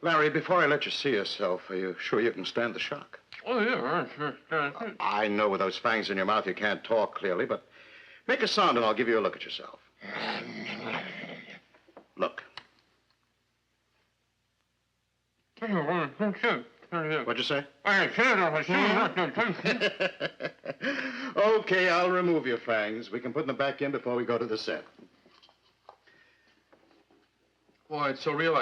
Larry, before I let you see yourself, are you sure you can stand the shock? Oh, yeah, sure. I know with those fangs in your mouth you can't talk clearly, but make a sound and I'll give you a look at yourself. Look. What'd you say? Okay, I'll remove your fangs. We can put them back in before we go to the set. Boy, it's so real.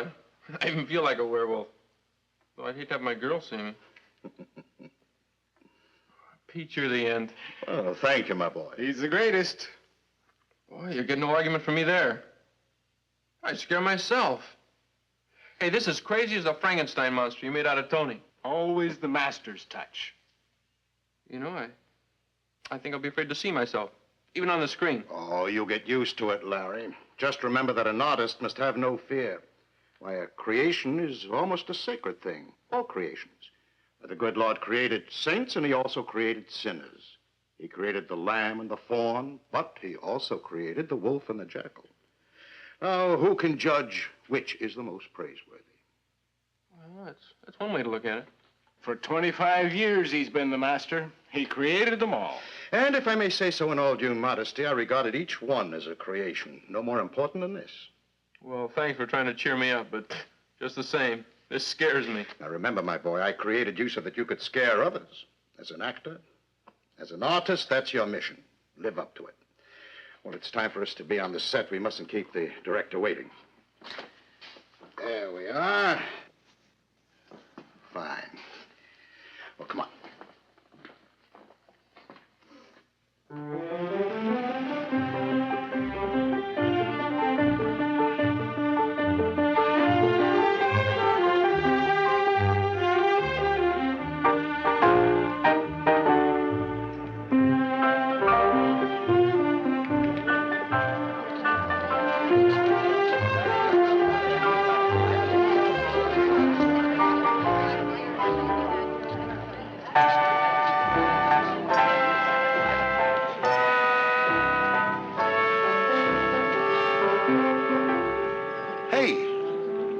I even feel like a werewolf. Though I'd hate to have my girl see me. Pete, you're the end. Oh, thank you, my boy. He's the greatest. Boy, you get no argument from me there. I scare myself. Hey, this is crazy as a Frankenstein monster you made out of Tony. Always the master's touch. You know, I think I'll be afraid to see myself, even on the screen. Oh, you'll get used to it, Larry. Just remember that an artist must have no fear. Why, a creation is almost a sacred thing. All creations. The good Lord created saints, and he also created sinners. He created the lamb and the fawn, but he also created the wolf and the jackal. Now, who can judge which is the most praiseworthy? Well, that's one way to look at it. For 25 years, he's been the master. He created them all. And if I may say so in all due modesty, I regarded each one as a creation, no more important than this. Well, thanks for trying to cheer me up, but just the same, this scares me. Now, remember, my boy, I created you so that you could scare others. As an actor, as an artist, that's your mission. Live up to it. Well, it's time for us to be on the set. We mustn't keep the director waiting. There we are. Fine. Well, come on.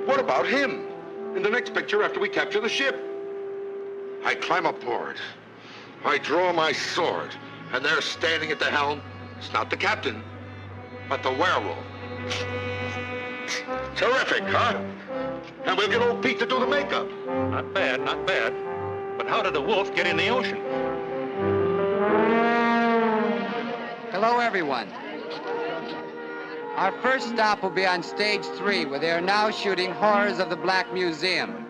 What about him? In the next picture after we capture the ship. I climb aboard. I draw my sword. And there standing at the helm, it's not the captain, but the werewolf. Terrific, huh? And we'll get old Pete to do the makeup. Not bad, not bad. But how did the wolf get in the ocean? Hello, everyone. Our first stop will be on stage 3, where they are now shooting Horrors of the Black Museum.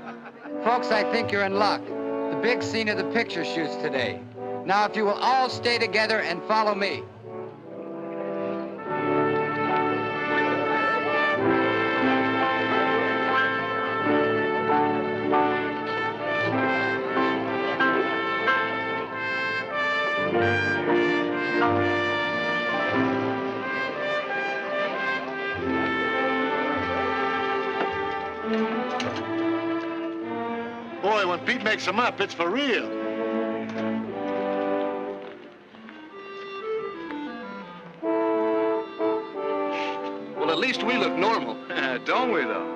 Folks, I think you're in luck. The big scene of the picture shoots today. Now, if you will all stay together and follow me. Boy, when Pete makes them up, it's for real. Well, at least we look normal. Don't we, though?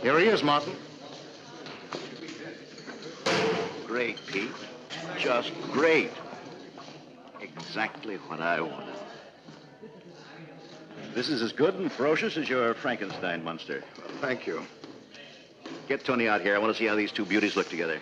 Here he is, Martin. Great, Pete. Just great. Exactly what I wanted. This is as good and ferocious as your Frankenstein monster. Well, thank you. Get Tony out here. I want to see how these two beauties look together.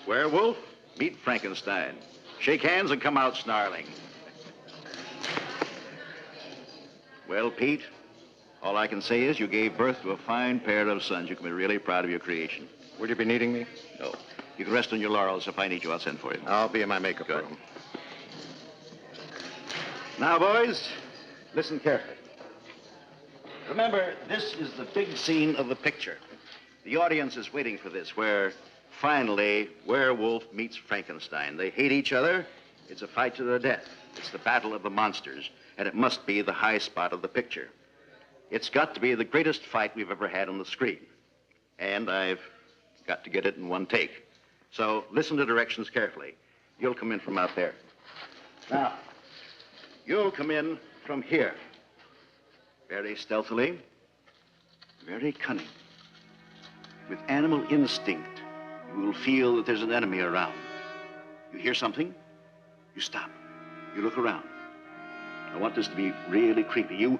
Werewolf, meet Frankenstein. Shake hands and come out snarling. Well, Pete, all I can say is you gave birth to a fine pair of sons. You can be really proud of your creation. Will you be needing me? No. You can rest on your laurels. If I need you, I'll send for you. I'll be in my makeup Good. room. Now, boys, listen carefully. Remember, this is the big scene of the picture. The audience is waiting for this, where finally Werewolf meets Frankenstein. They hate each other. It's a fight to the death. It's the battle of the monsters, and it must be the high spot of the picture. It's got to be the greatest fight we've ever had on the screen. And I've got to get it in one take. So listen to directions carefully. You'll come in from out there. Now, you'll come in from here. Very stealthily, very cunning. With animal instinct, you will feel that there's an enemy around. You hear something, you stop. You look around. I want this to be really creepy. You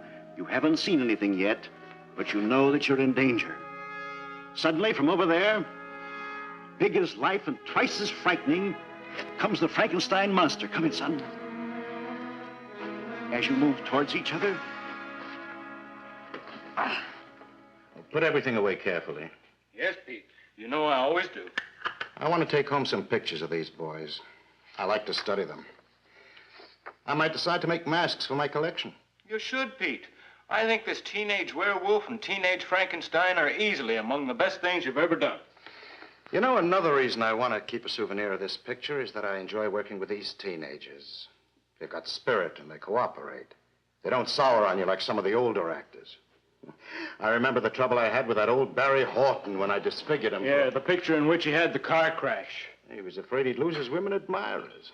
haven't seen anything yet, but you know that you're in danger. Suddenly, from over there, big as life and twice as frightening, comes the Frankenstein monster. Come in, son. As you move towards each other, Put everything away carefully. Yes, Pete. You know I always do. I want to take home some pictures of these boys. I like to study them. I might decide to make masks for my collection. You should, Pete. I think this teenage werewolf and teenage Frankenstein are easily among the best things you've ever done. You know, another reason I want to keep a souvenir of this picture is that I enjoy working with these teenagers. They've got spirit and they cooperate. They don't sour on you like some of the older actors. I remember the trouble I had with that old Barry Horton when I disfigured him. Yeah, the picture in which he had the car crash. He was afraid he'd lose his women admirers.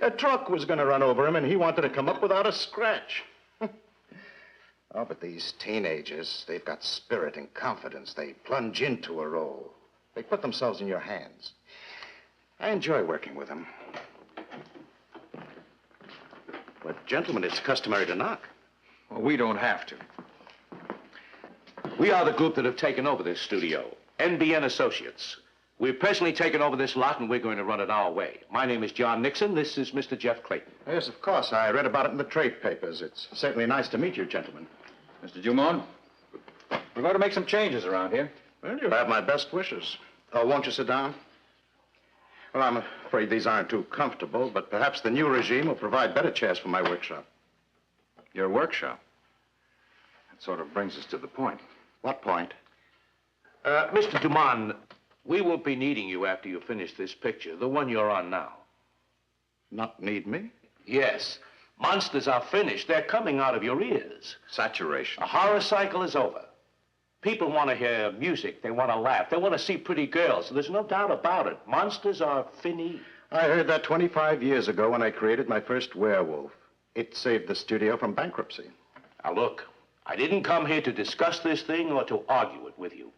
A truck was going to run over him, and he wanted to come up without a scratch. Oh, but these teenagers, they've got spirit and confidence. They plunge into a role. They put themselves in your hands. I enjoy working with them. But, gentlemen, it's customary to knock. Well, we don't have to. We are the group that have taken over this studio, NBN Associates. We've personally taken over this lot, and we're going to run it our way. My name is John Nixon. This is Mr. Jeff Clayton. Yes, of course. I read about it in the trade papers. It's certainly nice to meet you, gentlemen. Mr. Dumont, we're going to make some changes around here. Well, you have my best wishes. Oh, won't you sit down? Well, I'm afraid these aren't too comfortable, but perhaps the new regime will provide better chairs for my workshop. Your workshop? That sort of brings us to the point. What point? Mr. Dumont, we won't be needing you after you finish this picture, the one you're on now. Not need me? Yes. Monsters are finished. They're coming out of your ears. Saturation. A horror cycle is over. People want to hear music. They want to laugh. They want to see pretty girls. There's no doubt about it. Monsters are finished. I heard that 25 years ago when I created my first werewolf. It saved the studio from bankruptcy. Now, look, I didn't come here to discuss this thing or to argue it with you.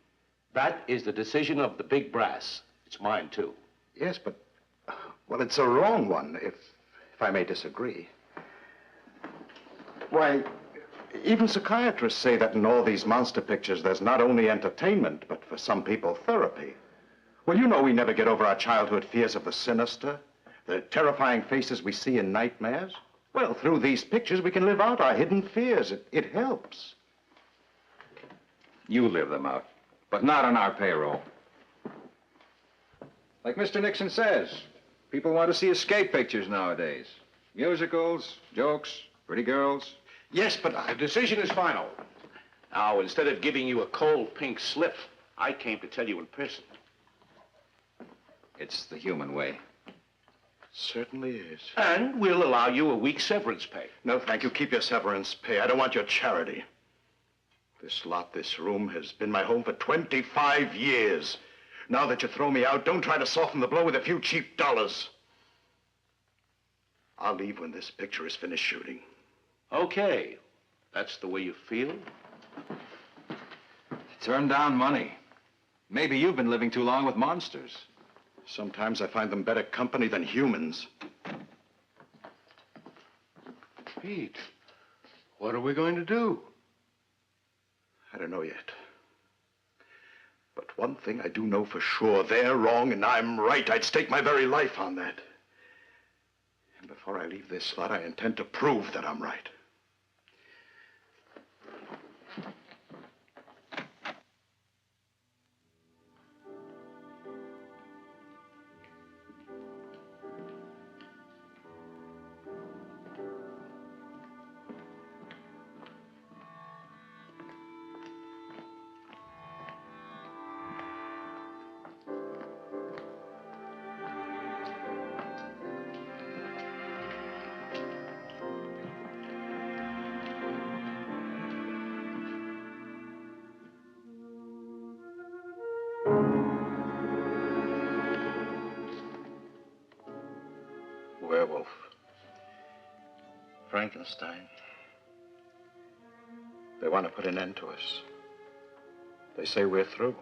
That is the decision of the big brass. It's mine, too. Yes, but, well, it's a wrong one, if I may disagree. Why, even psychiatrists say that in all these monster pictures, there's not only entertainment, but for some people, therapy. Well, you know we never get over our childhood fears of the sinister, the terrifying faces we see in nightmares. Well, through these pictures, we can live out our hidden fears. It helps. You live them out, but not on our payroll. Like Mr. Nixon says, people want to see escape pictures nowadays. Musicals, jokes, pretty girls. Yes, but The decision is final. Now, instead of giving you a cold pink slip, I came to tell you in person. It's the human way. certainly is. And we'll allow you a week's severance pay. No, thank you. Keep your severance pay. I don't want your charity. This lot, this room, has been my home for 25 years. Now that you throw me out, don't try to soften the blow with a few cheap dollars. I'll leave when this picture is finished shooting. Okay. That's the way you feel? Turn down money. Maybe you've been living too long with monsters. Sometimes I find them better company than humans. Pete, what are we going to do? I don't know yet. But one thing I do know for sure, they're wrong and I'm right. I'd stake my very life on that. And before I leave this lot, I intend to prove that I'm right. Werewolf. Frankenstein. They want to put an end to us. They say we're through.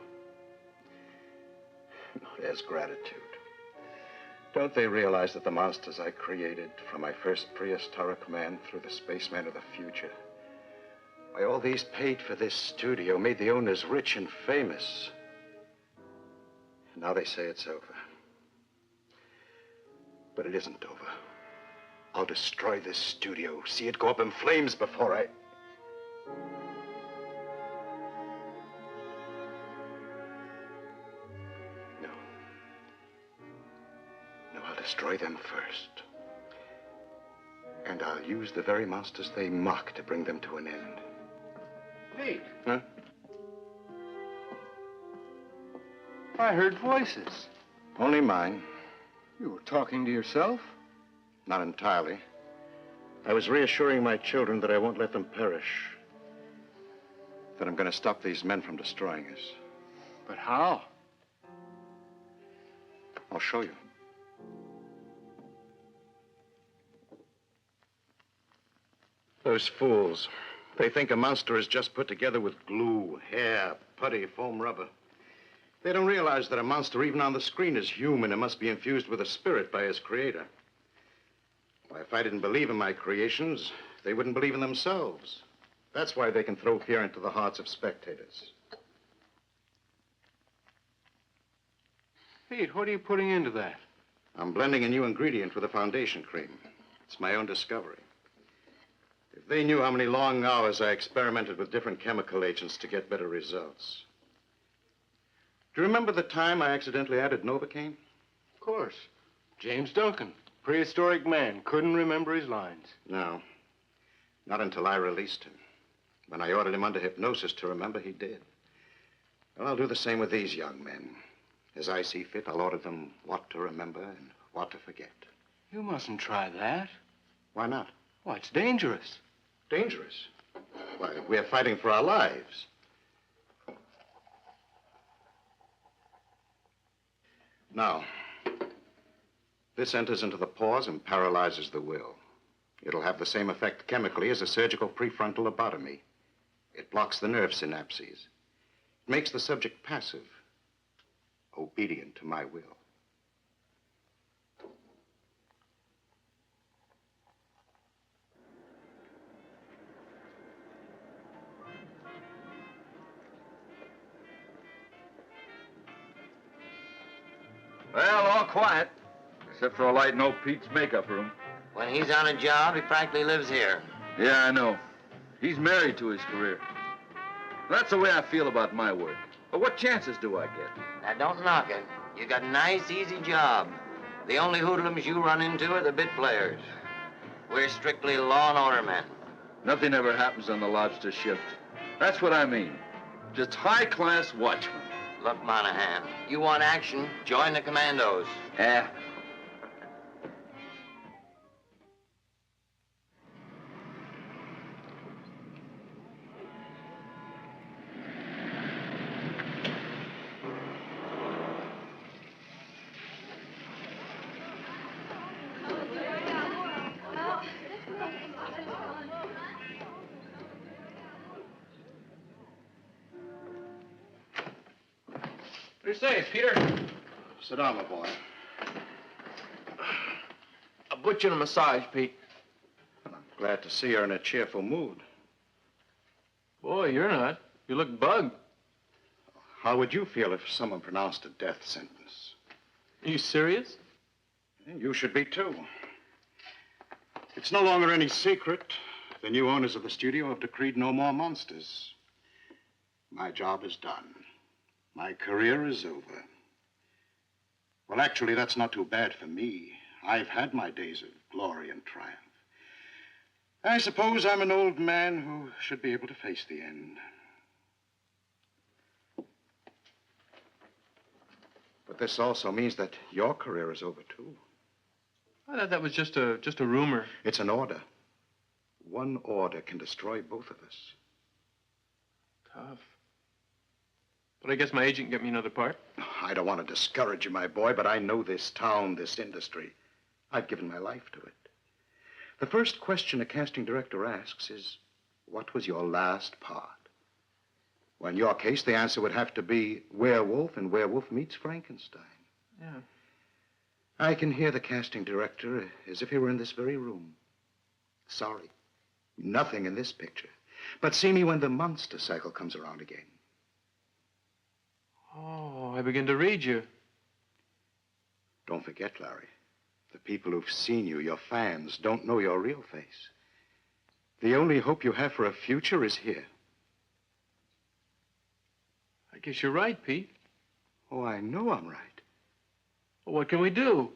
There's gratitude. Don't they realize that the monsters I created, from my first prehistoric man through the spaceman of the future, why, all these paid for this studio, made the owners rich and famous. And now they say it's over. But it isn't over. I'll destroy this studio, see it go up in flames before I... No, I'll destroy them first. And I'll use the very monsters they mock to bring them to an end. Pete. Huh? I heard voices. Only mine. You were talking to yourself? Not entirely. I was reassuring my children that I won't let them perish. That I'm going to stop these men from destroying us. But how? I'll show you. Those fools. They think a monster is just put together with glue, hair, putty, foam rubber. They don't realize that a monster, even on the screen, is human and must be infused with a spirit by his creator. Why, if I didn't believe in my creations, they wouldn't believe in themselves. That's why they can throw fear into the hearts of spectators. Pete, what are you putting into that? I'm blending a new ingredient with a foundation cream. It's my own discovery. If they knew how many long hours I experimented with different chemical agents to get better results. Do you remember the time I accidentally added Novocaine? Of course. James Duncan, prehistoric man, couldn't remember his lines. No. Not until I released him. When I ordered him under hypnosis to remember, he did. Well, I'll do the same with these young men. As I see fit, I'll order them what to remember and what to forget. You mustn't try that. Why not? Why, it's dangerous. Dangerous? Why, we're fighting for our lives. Now, this enters into the pores and paralyzes the will. It'll have the same effect chemically as a surgical prefrontal lobotomy. It blocks the nerve synapses. It makes the subject passive, obedient to my will. Well, all quiet, except for a light in old Pete's makeup room. When he's on a job, he practically lives here. Yeah, I know. He's married to his career. That's the way I feel about my work. But what chances do I get? Now, don't knock it. You got a nice, easy job. The only hoodlums you run into are the bit players. We're strictly law and order men. Nothing ever happens on the lobster shift. That's what I mean. Just high-class watchmen. Look, Monahan, you want action, join the commandos. Yeah. What do you say, Peter? Sit down, my boy. I'll put you in a massage, Pete. I'm glad to see you're in a cheerful mood. Boy, you're not. You look bugged. How would you feel if someone pronounced a death sentence? Are you serious? You should be, too. It's no longer any secret. The new owners of the studio have decreed no more monsters. My job is done. My career is over. Well, actually, that's not too bad for me. I've had my days of glory and triumph. I suppose I'm an old man who should be able to face the end. But this also means that your career is over, too. I thought that was just a rumor. It's an order. One order can destroy both of us. Tough. But I guess my agent can get me another part. I don't want to discourage you, my boy, but I know this town, this industry. I've given my life to it. The first question a casting director asks is, what was your last part? Well, in your case, the answer would have to be Werewolf and Werewolf Meets Frankenstein. Yeah. I can hear the casting director as if he were in this very room. Sorry, nothing in this picture. But see me when the monster cycle comes around again. Oh, I begin to read you. Don't forget, Larry, the people who've seen you, your fans, don't know your real face. The only hope you have for a future is here. I guess you're right, Pete. Oh, I know I'm right. Well, what can we do?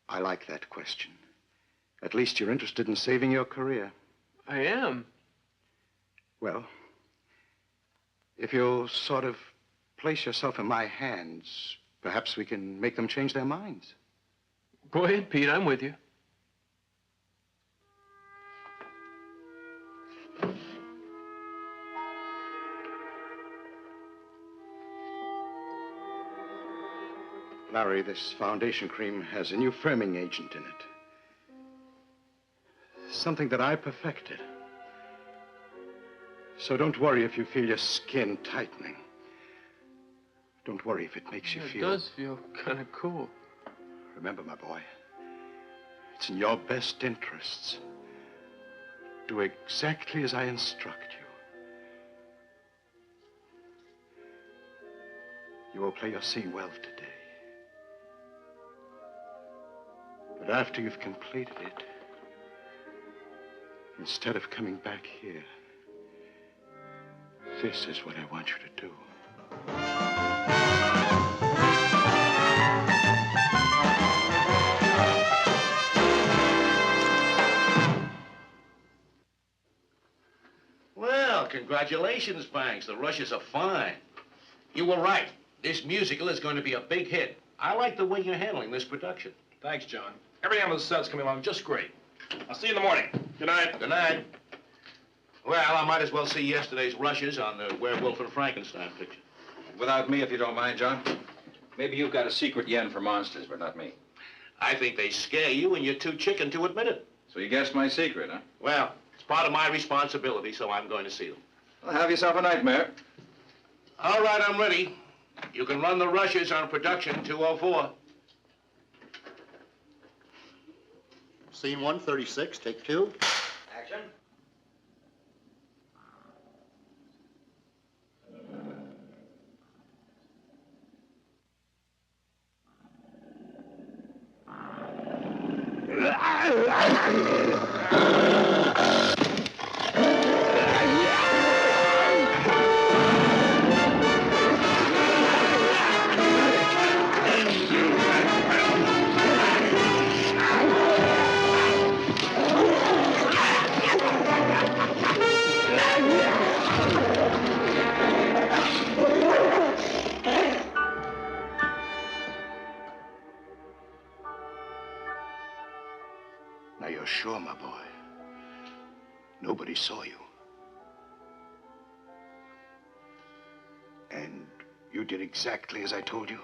I like that question. At least you're interested in saving your career. I am. Well, if you'll sort of place yourself in my hands, perhaps we can make them change their minds. Go ahead, Pete. I'm with you. Larry, this foundation cream has a new firming agent in it. Something that I perfected. So don't worry if you feel your skin tightening. Don't worry if it makes you feel... It does feel kind of cool. Remember, my boy, it's in your best interests. Do exactly as I instruct you. You will play your scene well today. But after you've completed it, instead of coming back here, this is what I want you to do. Well, congratulations, Banks. The rushes are fine. You were right. This musical is going to be a big hit. I like the way you're handling this production. Thanks, John. Everything on the set's coming along just great. I'll see you in the morning. Good night. Good night. Well, I might as well see yesterday's rushes on the Werewolf and Frankenstein picture. Without me, if you don't mind, John. Maybe you've got a secret yen for monsters, but not me. I think they scare you and you're too chicken to admit it. So you guessed my secret, huh? Well, it's part of my responsibility, so I'm going to see them. Well, have yourself a nightmare. All right, I'm ready. You can run the rushes on production 204. Scene 136, take 2. Action. Now, you're sure, my boy? Nobody saw you. And you did exactly as I told you?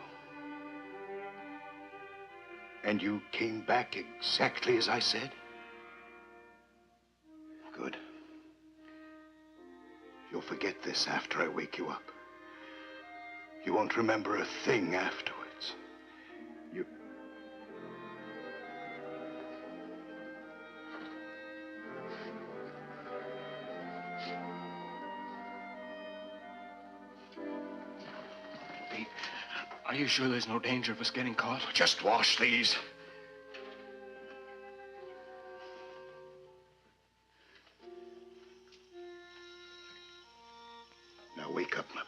And you came back exactly as I said? Good. You'll forget this after I wake you up. You won't remember a thing afterwards. You... Pete, are you sure there's no danger of us getting caught? Just wash these. Now wake up, my boy.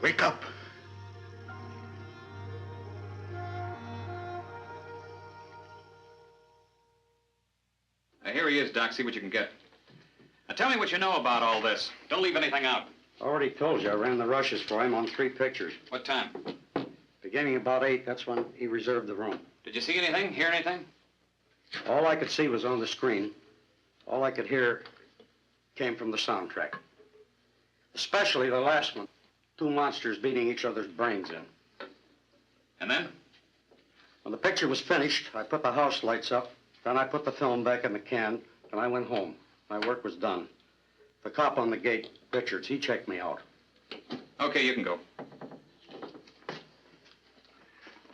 Wake up. Now, here he is, Doc. See what you can get. Now, tell me what you know about all this. Don't leave anything out. Already told you, I ran the rushes for him on 3 pictures. What time? Beginning about 8, that's when he reserved the room. Did you see anything? Hear anything? All I could see was on the screen. All I could hear came from the soundtrack. Especially the last one. 2 monsters beating each other's brains in. And then? When the picture was finished, I put the house lights up. Then I put the film back in the can, and I went home. My work was done. The cop on the gate, Richards, he checked me out. Okay, you can go.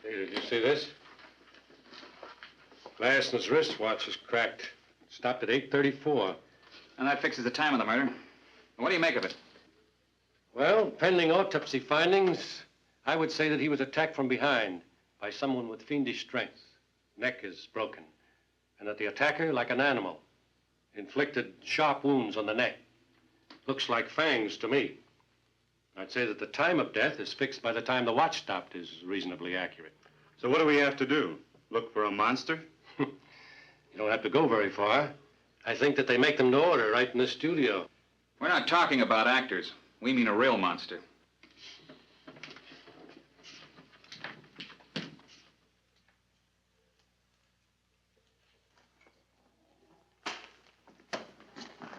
Hey, did you see this? Larson's wristwatch is cracked. Stopped at 8:34. And that fixes the time of the murder. What do you make of it? Well, pending autopsy findings, I would say that he was attacked from behind by someone with fiendish strength. Neck is broken. And that the attacker, like an animal, inflicted sharp wounds on the neck. Looks like fangs to me. I'd say that the time of death is fixed by the time the watch stopped is reasonably accurate. So what do we have to do? Look for a monster? You don't have to go very far. I think that they make them to order right in the studio. We're not talking about actors. We mean a real monster.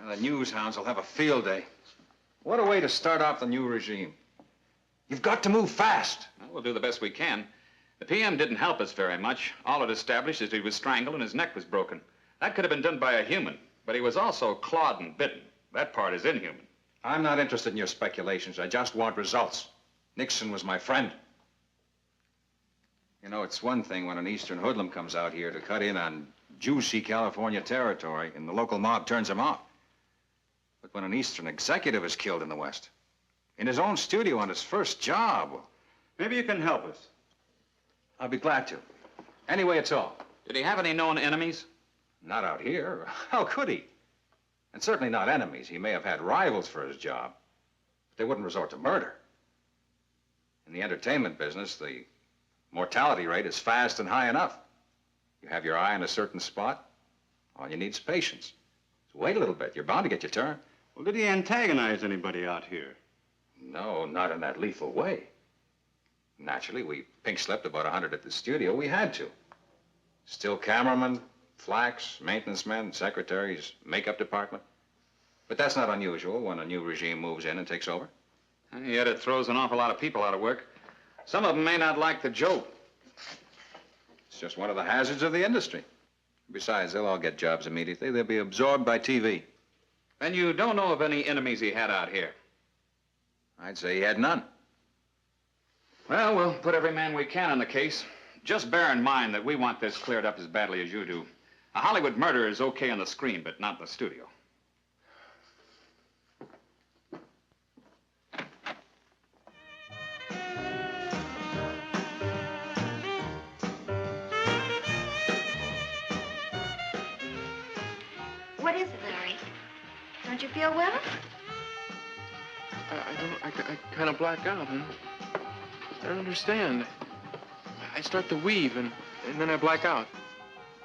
The news hounds will have a field day. What a way to start off the new regime. You've got to move fast. Well, we'll do the best we can. The PM didn't help us very much. All it established is he was strangled and his neck was broken. That could have been done by a human, but he was also clawed and bitten. That part is inhuman. I'm not interested in your speculations. I just want results. Nixon was my friend. You know, it's one thing when an Eastern hoodlum comes out here to cut in on juicy California territory and the local mob turns him off. But when an Eastern executive is killed in the West, in his own studio on his first job, well, maybe you can help us. I'll be glad to. Any way it's all. Did he have any known enemies? Not out here. How could he? And certainly not enemies. He may have had rivals for his job, but they wouldn't resort to murder. In the entertainment business, the mortality rate is fast and high enough. You have your eye on a certain spot, all you need is patience. So wait a little bit. You're bound to get your turn. Well, did he antagonize anybody out here? No, not in that lethal way. Naturally, we pink-slipped about 100 at the studio. We had to. Still cameramen, flacks, maintenance men, secretaries, makeup department. But that's not unusual when a new regime moves in and takes over. And yet it throws an awful lot of people out of work. Some of them may not like the joke. It's just one of the hazards of the industry. Besides, they'll all get jobs immediately. They'll be absorbed by TV. And you don't know of any enemies he had out here? I'd say he had none. Well, we'll put every man we can on the case. Just bear in mind that we want this cleared up as badly as you do. A Hollywood murder is okay on the screen, but not in the studio. What is it, Larry? Don't you feel well? I kind of black out, huh? I don't understand. I start to weave, and then I black out.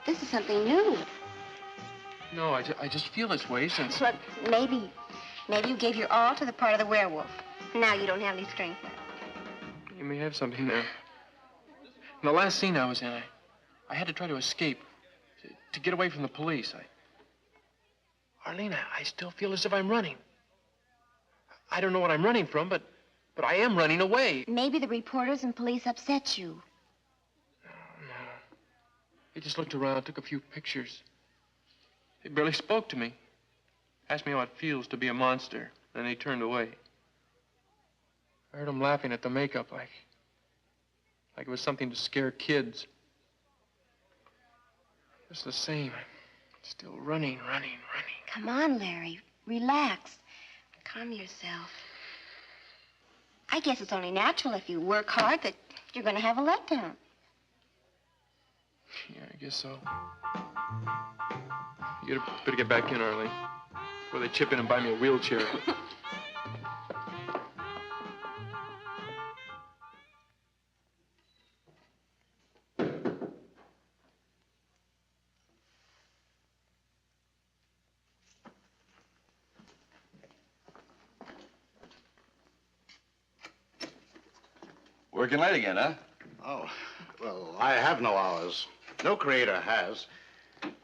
This is something new. No, I just feel this way since... Look, maybe you gave your all to the part of the werewolf. Now you don't have any strength left. You may have something there. In the last scene I was in, I had to try to escape, to get away from the police. Arlene, I still feel as if I'm running. I don't know what I'm running from, but I am running away. Maybe the reporters and police upset you. No. They just looked around, took a few pictures. They barely spoke to me. Asked me how it feels to be a monster, then they turned away. I heard him laughing at the makeup like it was something to scare kids. Just the same. I'm still running. Come on, Larry. Relax. Calm yourself. I guess it's only natural if you work hard that you're going to have a letdown. Yeah, I guess so. You better get back in, Arlene, before they chip in and buy me a wheelchair. Working late again, huh? Oh, well, I have no hours. No creator has.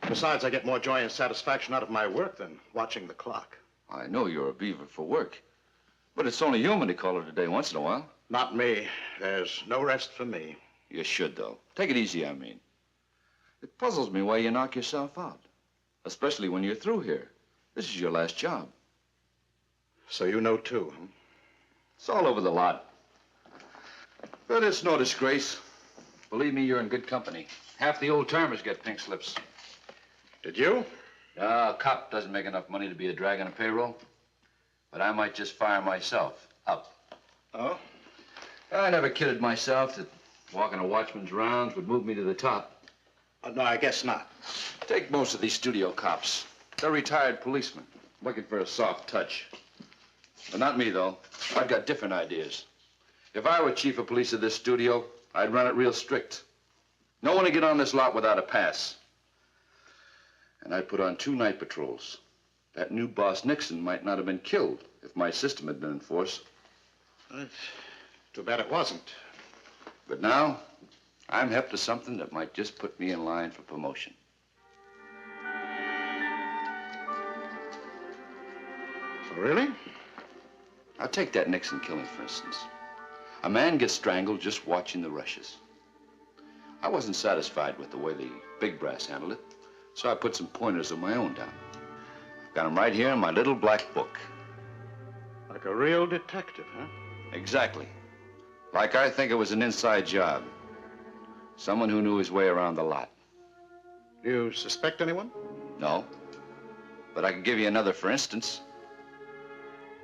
Besides, I get more joy and satisfaction out of my work than watching the clock. I know you're a beaver for work, but it's only human to call it a day once in a while. Not me. There's no rest for me. You should, though. Take it easy, I mean. It puzzles me why you knock yourself out, especially when you're through here. This is your last job. So you know, too, huh? It's all over the lot. But it's no disgrace. Believe me, you're in good company. Half the old timers get pink slips. Did you? A cop doesn't make enough money to be a drag on a payroll. But I might just fire myself up. Oh? I never kidded myself that walking a watchman's rounds would move me to the top. No, I guess not. Take most of these studio cops. They're retired policemen looking for a soft touch. But not me, though. I've got different ideas. If I were chief of police of this studio, I'd run it real strict. No one would get on this lot without a pass. And I'd put on 2 night patrols. That new boss, Nixon, might not have been killed if my system had been in force. Too bad it wasn't. But now, I'm hep to something that might just put me in line for promotion. Really? Now, take that Nixon killing, for instance. A man gets strangled just watching the rushes. I wasn't satisfied with the way the big brass handled it, so I put some pointers of my own down. I've got them right here in my little black book. Like a real detective, huh? Exactly. Like I think it was an inside job. Someone who knew his way around the lot. Do you suspect anyone? No. But I can give you another, for instance.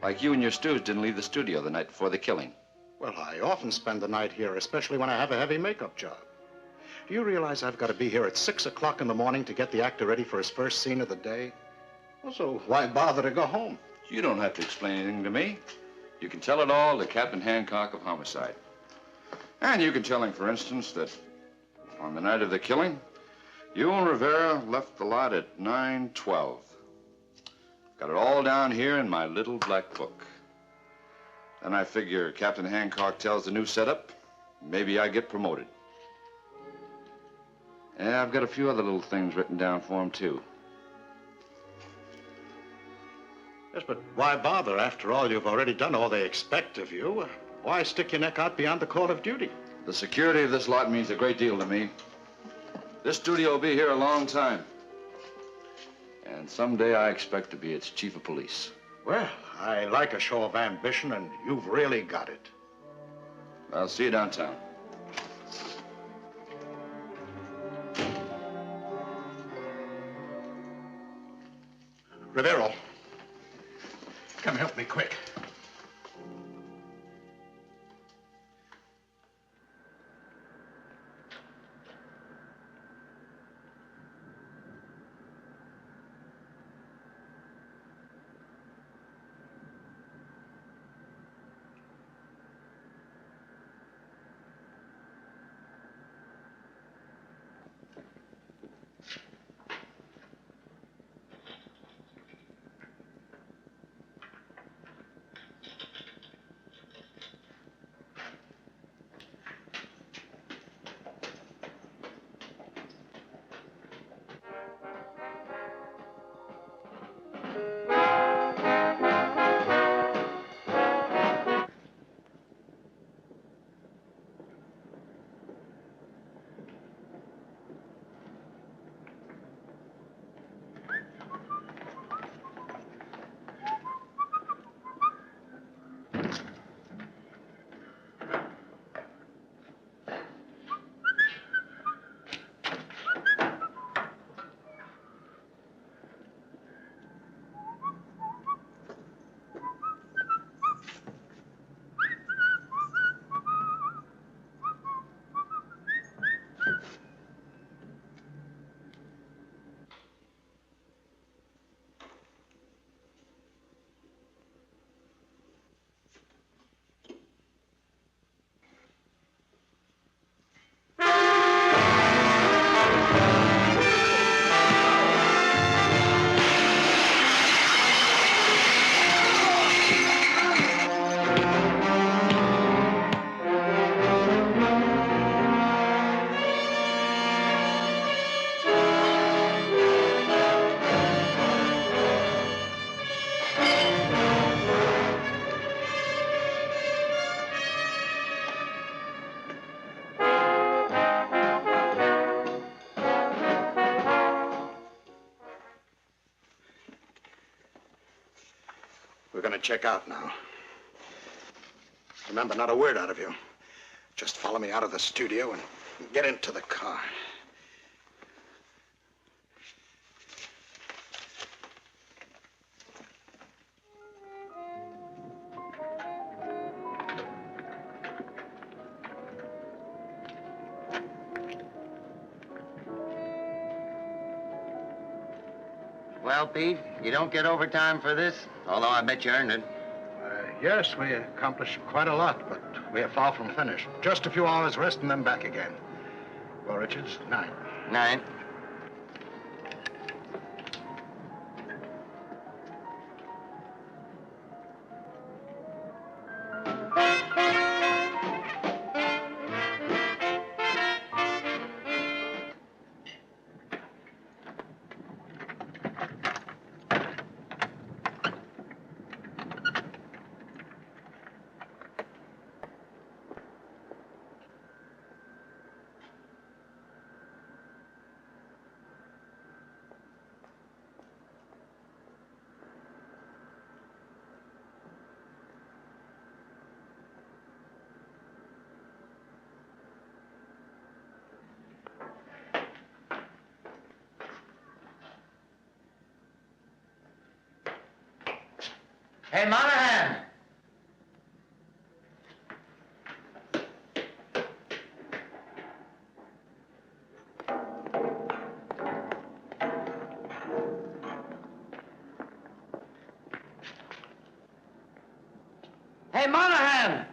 Like you and your stews didn't leave the studio the night before the killing. Well, I often spend the night here, especially when I have a heavy makeup job. Do you realize I've got to be here at 6 o'clock in the morning to get the actor ready for his first scene of the day? Well, so why bother to go home? You don't have to explain anything to me. You can tell it all to Captain Hancock of Homicide. And you can tell him, for instance, that on the night of the killing, you and Rivera left the lot at 9:12. Got it all down here in my little black book. Then I figure Captain Hancock tells the new setup, maybe I get promoted. Yeah, I've got a few other little things written down for him, too. Yes, but why bother? After all, you've already done all they expect of you. Why stick your neck out beyond the call of duty? The security of this lot means a great deal to me. This studio will be here a long time. And someday I expect to be its chief of police. Well, I like a show of ambition, and you've really got it. I'll see you downtown. Rivero, come help me quick. We're going to check out now. Remember, not a word out of you. Just follow me out of the studio and get into the car. Well, Pete, you don't get overtime for this, although I bet you earned it. Yes, we accomplished quite a lot, but we are far from finished. Just a few hours rest and then back again. Well, Richards, night. Night. Hey, Monahan! Hey, Monahan!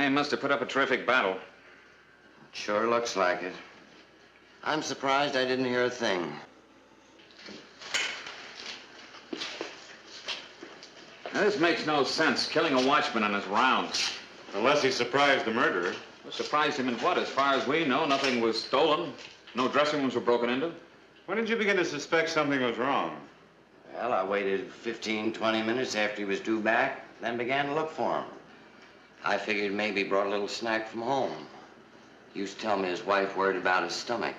He must have put up a terrific battle. Sure looks like it. I'm surprised I didn't hear a thing. Now, this makes no sense, killing a watchman on his rounds. Unless he surprised the murderer. Well, surprised him in what? As far as we know, nothing was stolen. No dressing rooms were broken into. When did you begin to suspect something was wrong? Well, I waited 15, 20 minutes after he was due back, then began to look for him. I figured maybe he brought a little snack from home. He used to tell me his wife worried about his stomach.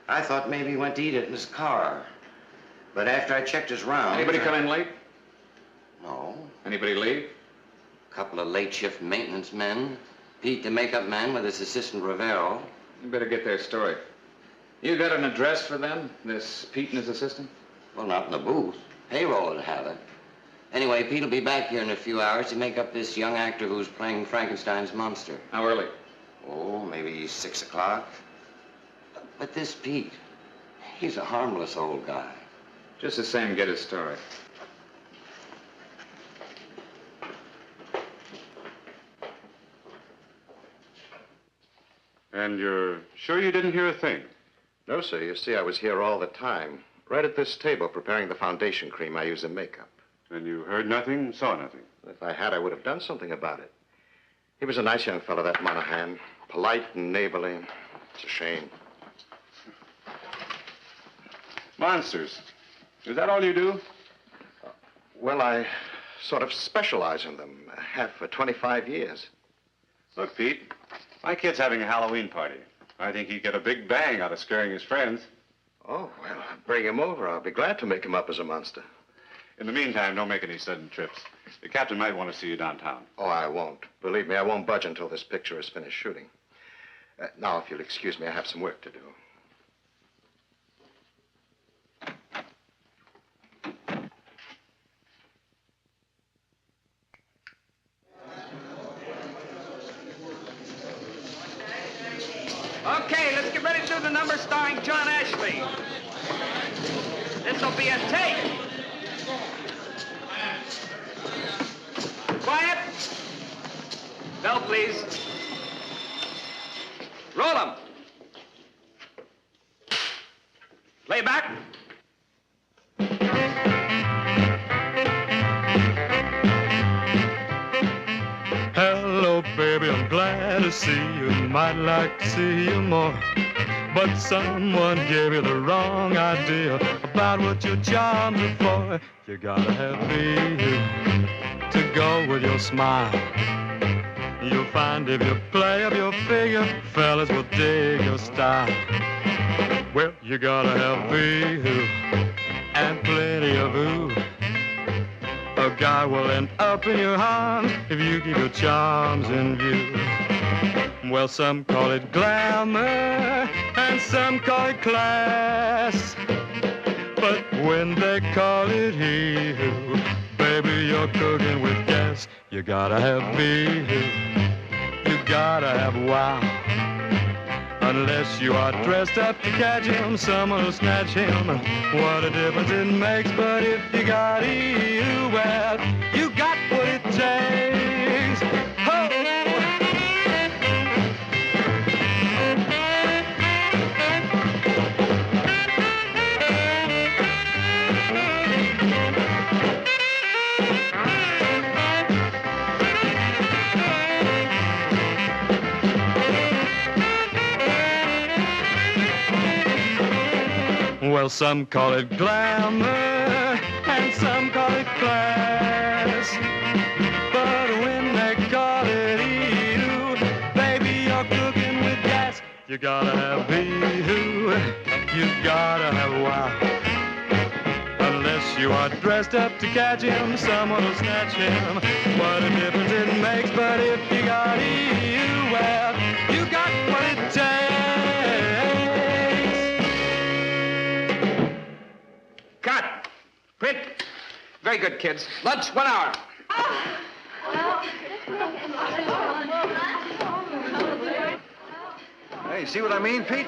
I thought maybe he went to eat it in his car. But after I checked his rounds... Anybody come in late? No. Anybody leave? A couple of late shift maintenance men. Pete, the makeup man, with his assistant Rivero. You better get their story. You got an address for them, this Pete and his assistant? Well, not in the booth. Payroll would have it. Anyway, Pete will be back here in a few hours to make up this young actor who's playing Frankenstein's monster. How early? Oh, maybe 6 o'clock. But this Pete, he's a harmless old guy. Just the same, get his story. And you're sure you didn't hear a thing? No, sir. You see, I was here all the time. Right at this table, preparing the foundation cream I use in makeup. And you heard nothing, saw nothing? If I had, I would have done something about it. He was a nice young fellow, that Monahan. Polite and neighborly. It's a shame. Monsters. Is that all you do? Well, I sort of specialize in them. Have for 25 years. Look, Pete, my kid's having a Halloween party. I think he'd get a big bang out of scaring his friends. Oh, well, bring him over. I'll be glad to make him up as a monster. In the meantime, don't make any sudden trips. The captain might want to see you downtown. Oh, I won't. Believe me, I won't budge until this picture is finished shooting. Now, if you'll excuse me, I have some work to do. Okay, let's get ready to do the number starring John Ashley. This'll be a take. Quiet. Bell, please. Roll 'em. Lay back. Hello, baby, I'm glad to see you. Might like to see you more. But someone gave you the wrong idea about what your charms are for. You gotta have faith to go with your smile. You'll find if you play up your figure, fellas will dig your style. Well, you gotta have faith and plenty of ooh. A guy will end up in your arms if you keep your charms in view. Well, some call it glamour and some call it class. But when they call it hee-hoo, baby, you're cooking with gas. You gotta have bee-hoo, you gotta have wow. Unless you are dressed up to catch him, someone will snatch him. What a difference it makes, but if you got you, well, you got what it takes. Ho! Well, some call it glamour and some call it class. But when they call it you, baby, you're cooking with gas. You gotta have bee-hoo, you gotta have wow. Unless you are dressed up to catch him, someone will snatch him. What a difference it makes, but if you got you, well, you got what it takes. Cut! Print! Very good, kids. Lunch, 1 hour. Hey, see what I mean, Pete?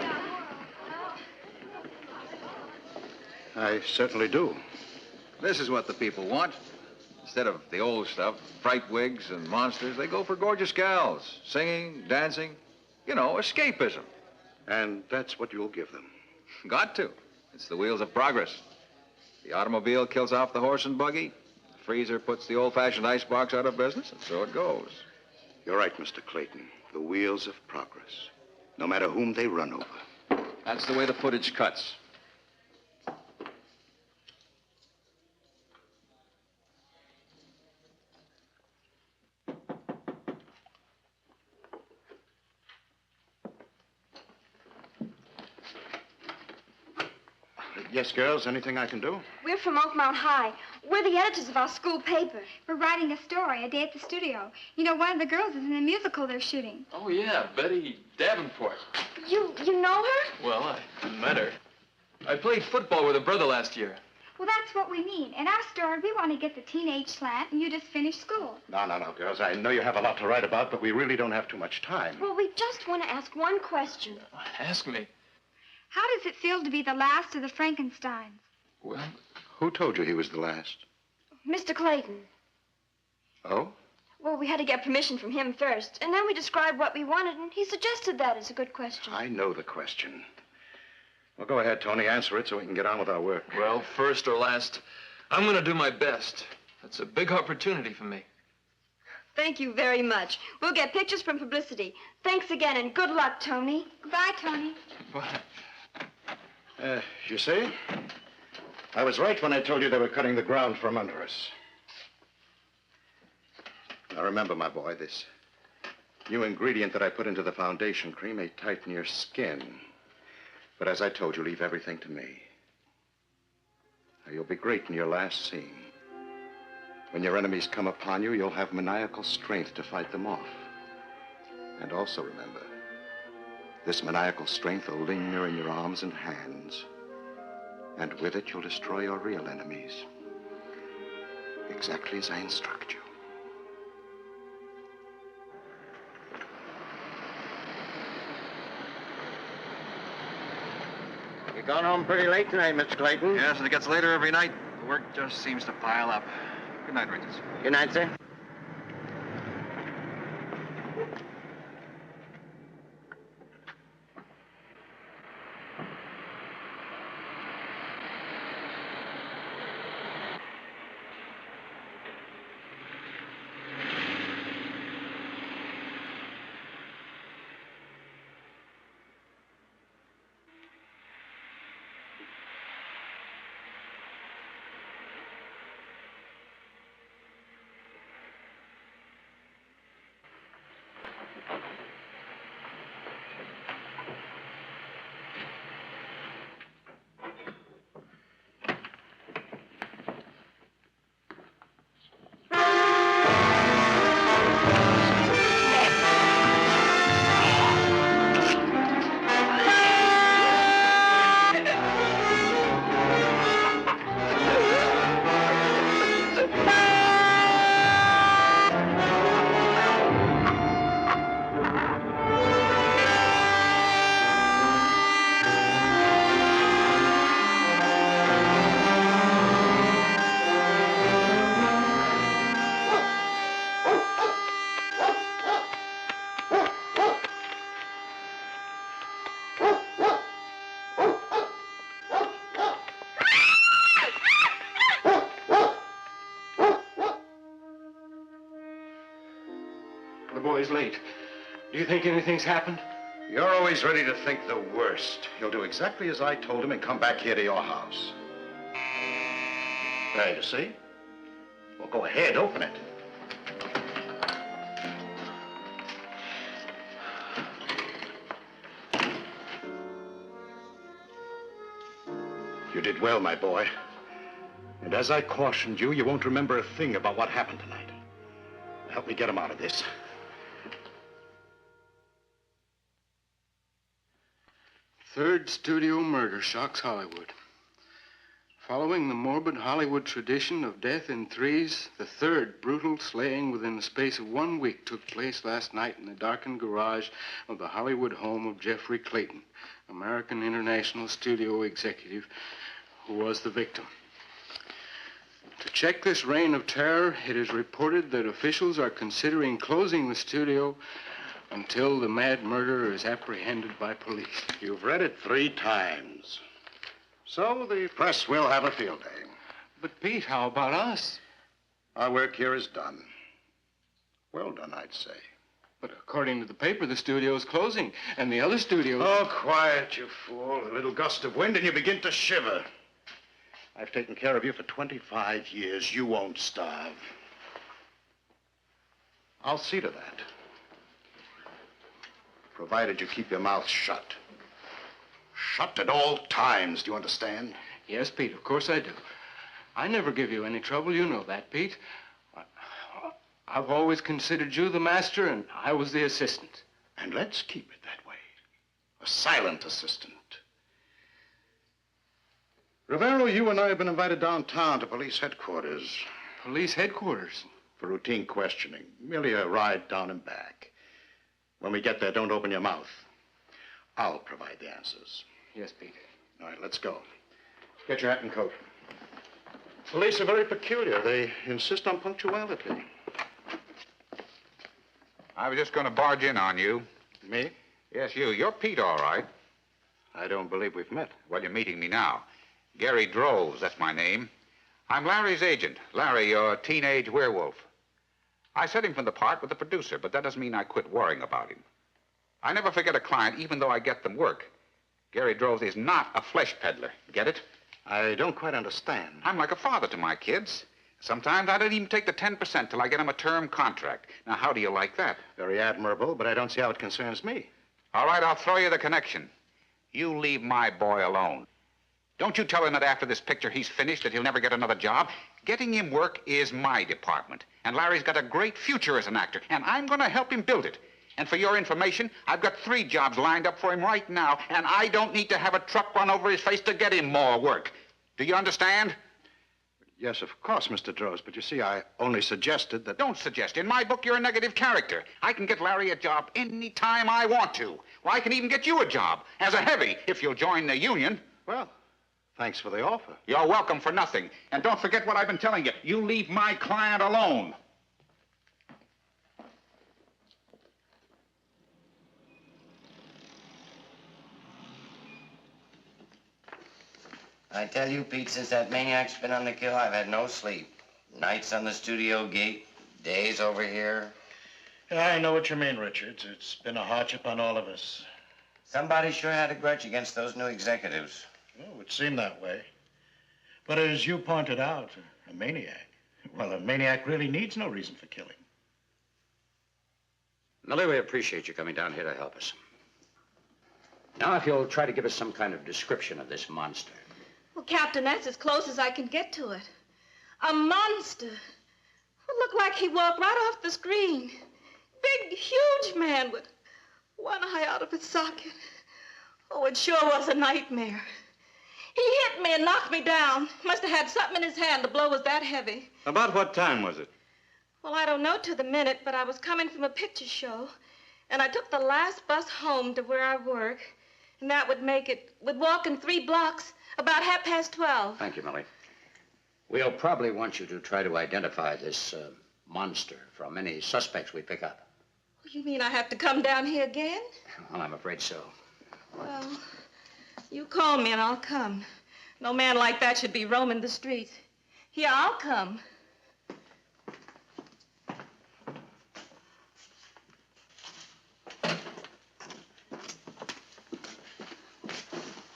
I certainly do. This is what the people want. Instead of the old stuff, fright wigs and monsters, they go for gorgeous gals, singing, dancing, you know, escapism. And that's what you'll give them. Got to. It's the wheels of progress. The automobile kills off the horse and buggy. The freezer puts the old-fashioned icebox out of business, and so it goes. You're right, Mr. Clayton. The wheels of progress. No matter whom they run over. That's the way the footage cuts. Yes, girls, anything I can do? We're from Oakmount High. We're the editors of our school paper. We're writing a story, A Day at the Studio. You know, one of the girls is in a musical they're shooting. Oh, yeah, Betty Davenport. You know her? Well, I met her. I played football with her brother last year. Well, that's what we mean. In our story, we want to get the teenage slant, and you just finished school. No, girls. I know you have a lot to write about, but we really don't have too much time. Well, we just want to ask one question. Ask me. How does it feel to be the last of the Frankensteins? Well, who told you he was the last? Mr. Clayton. Oh? Well, we had to get permission from him first, and then we described what we wanted, and he suggested that as a good question. I know the question. Well, go ahead, Tony. Answer it so we can get on with our work. Well, first or last, I'm going to do my best. That's a big opportunity for me. Thank you very much. We'll get pictures from publicity. Thanks again, and good luck, Tony. Goodbye, Tony. Bye. You see? I was right when I told you they were cutting the ground from under us. Now, remember, my boy, this new ingredient that I put into the foundation cream may tighten your skin. But as I told you, leave everything to me. Now, you'll be great in your last scene. When your enemies come upon you, you'll have maniacal strength to fight them off. And also remember, this maniacal strength will linger in your arms and hands. And with it, you'll destroy your real enemies. Exactly as I instruct you. You're going home pretty late tonight, Mr. Clayton. Yes, and it gets later every night. The work just seems to pile up. Good night, Regis. Good night, sir. always late. Do you think anything's happened? You're always ready to think the worst. He'll do exactly as I told him and come back here to your house. There, you see? Well, go ahead, open it. You did well, my boy. And as I cautioned you, you won't remember a thing about what happened tonight. Help me get him out of this. Third studio murder shocks Hollywood. Following the morbid Hollywood tradition of death in threes, the third brutal slaying within the space of 1 week took place last night in the darkened garage of the Hollywood home of Jeffrey Clayton, American International studio executive, who was the victim. To check this reign of terror, it is reported that officials are considering closing the studio until the mad murderer is apprehended by police. You've read it 3 times. So the press will have a field day. But, Pete, how about us? Our work here is done. Well done, I'd say. But according to the paper, the studio's closing, and the other studios... Oh, quiet, you fool. A little gust of wind and you begin to shiver. I've taken care of you for 25 years. You won't starve. I'll see to that. Provided you keep your mouth shut. Shut at all times, do you understand? Yes, Pete, of course I do. I never give you any trouble, you know that, Pete. I've always considered you the master, and I was the assistant. And let's keep it that way. A silent assistant. Rivero, you and I have been invited downtown to police headquarters. Police headquarters? For routine questioning. Merely a ride down and back. When we get there, don't open your mouth. I'll provide the answers. Yes, Pete. All right, let's go. Get your hat and coat. Police are very peculiar. They insist on punctuality. I was just going to barge in on you. Me? Yes, you. You're Pete, all right. I don't believe we've met. Well, you're meeting me now. Gary Droves, that's my name. I'm Larry's agent. Larry, your teenage werewolf. I set him from the part with the producer, but that doesn't mean I quit worrying about him. I never forget a client, even though I get them work. Gary Droves is not a flesh peddler. Get it? I don't quite understand. I'm like a father to my kids. Sometimes I don't even take the 10% till I get them a term contract. Now, how do you like that? Very admirable, but I don't see how it concerns me. All right, I'll throw you the connection. You leave my boy alone. Don't you tell him that after this picture he's finished, that he'll never get another job. Getting him work is my department. And Larry's got a great future as an actor, and I'm going to help him build it. And for your information, I've got 3 jobs lined up for him right now, and I don't need to have a truck run over his face to get him more work. Do you understand? Yes, of course, Mr. Droves, but you see, I only suggested that... Don't suggest. In my book, you're a negative character. I can get Larry a job any time I want to. Well, I can even get you a job as a heavy if you'll join the union. Well, thanks for the offer. You're welcome for nothing. And don't forget what I've been telling you. You leave my client alone. I tell you, Pete, since that maniac's been on the kill, I've had no sleep. Nights on the studio gate, days over here. Yeah, I know what you mean, Richards. It's been a hardship on all of us. Somebody sure had a grudge against those new executives. Well, it would seem that way. But as you pointed out, a maniac. Well, a maniac really needs no reason for killing. Millie, we appreciate you coming down here to help us. Now, if you'll try to give us some kind of description of this monster. Well, Captain, that's as close as I can get to it. A monster. It looked like he walked right off the screen. Big, huge man with one eye out of his socket. Oh, it sure was a nightmare. He hit me and knocked me down. Must have had something in his hand. The blow was that heavy. About what time was it? Well, I don't know to the minute, but I was coming from a picture show, and I took the last bus home to where I work, and that would make it, with walking 3 blocks, about 12:30. Thank you, Millie. We'll probably want you to try to identify this monster from any suspects we pick up. You mean I have to come down here again? Well, I'm afraid so. Well, you call me and I'll come. No man like that should be roaming the streets. Yeah, I'll come.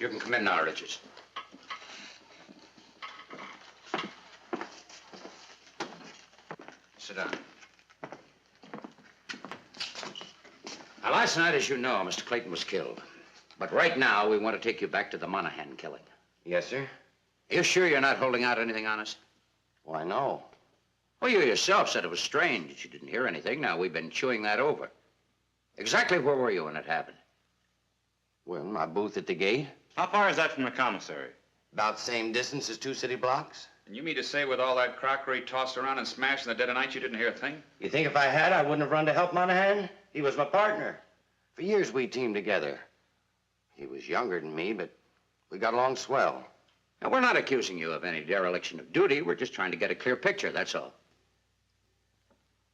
You can come in now, Richards. Sit down. Now, last night, as you know, Mr. Clayton was killed. But right now, we want to take you back to the Monahan killing. Yes, sir. Are you sure you're not holding out anything on us? Why, no. Well, you yourself said it was strange. You didn't hear anything. Now, we've been chewing that over. Exactly where were you when it happened? Well, in my booth at the gate. How far is that from the commissary? About the same distance as 2 city blocks. And you mean to say with all that crockery tossed around and smashed in the dead of night, you didn't hear a thing? You think if I had, I wouldn't have run to help Monahan? He was my partner. For years, we teamed together. He was younger than me, but we got along swell. Now, we're not accusing you of any dereliction of duty. We're just trying to get a clear picture, that's all.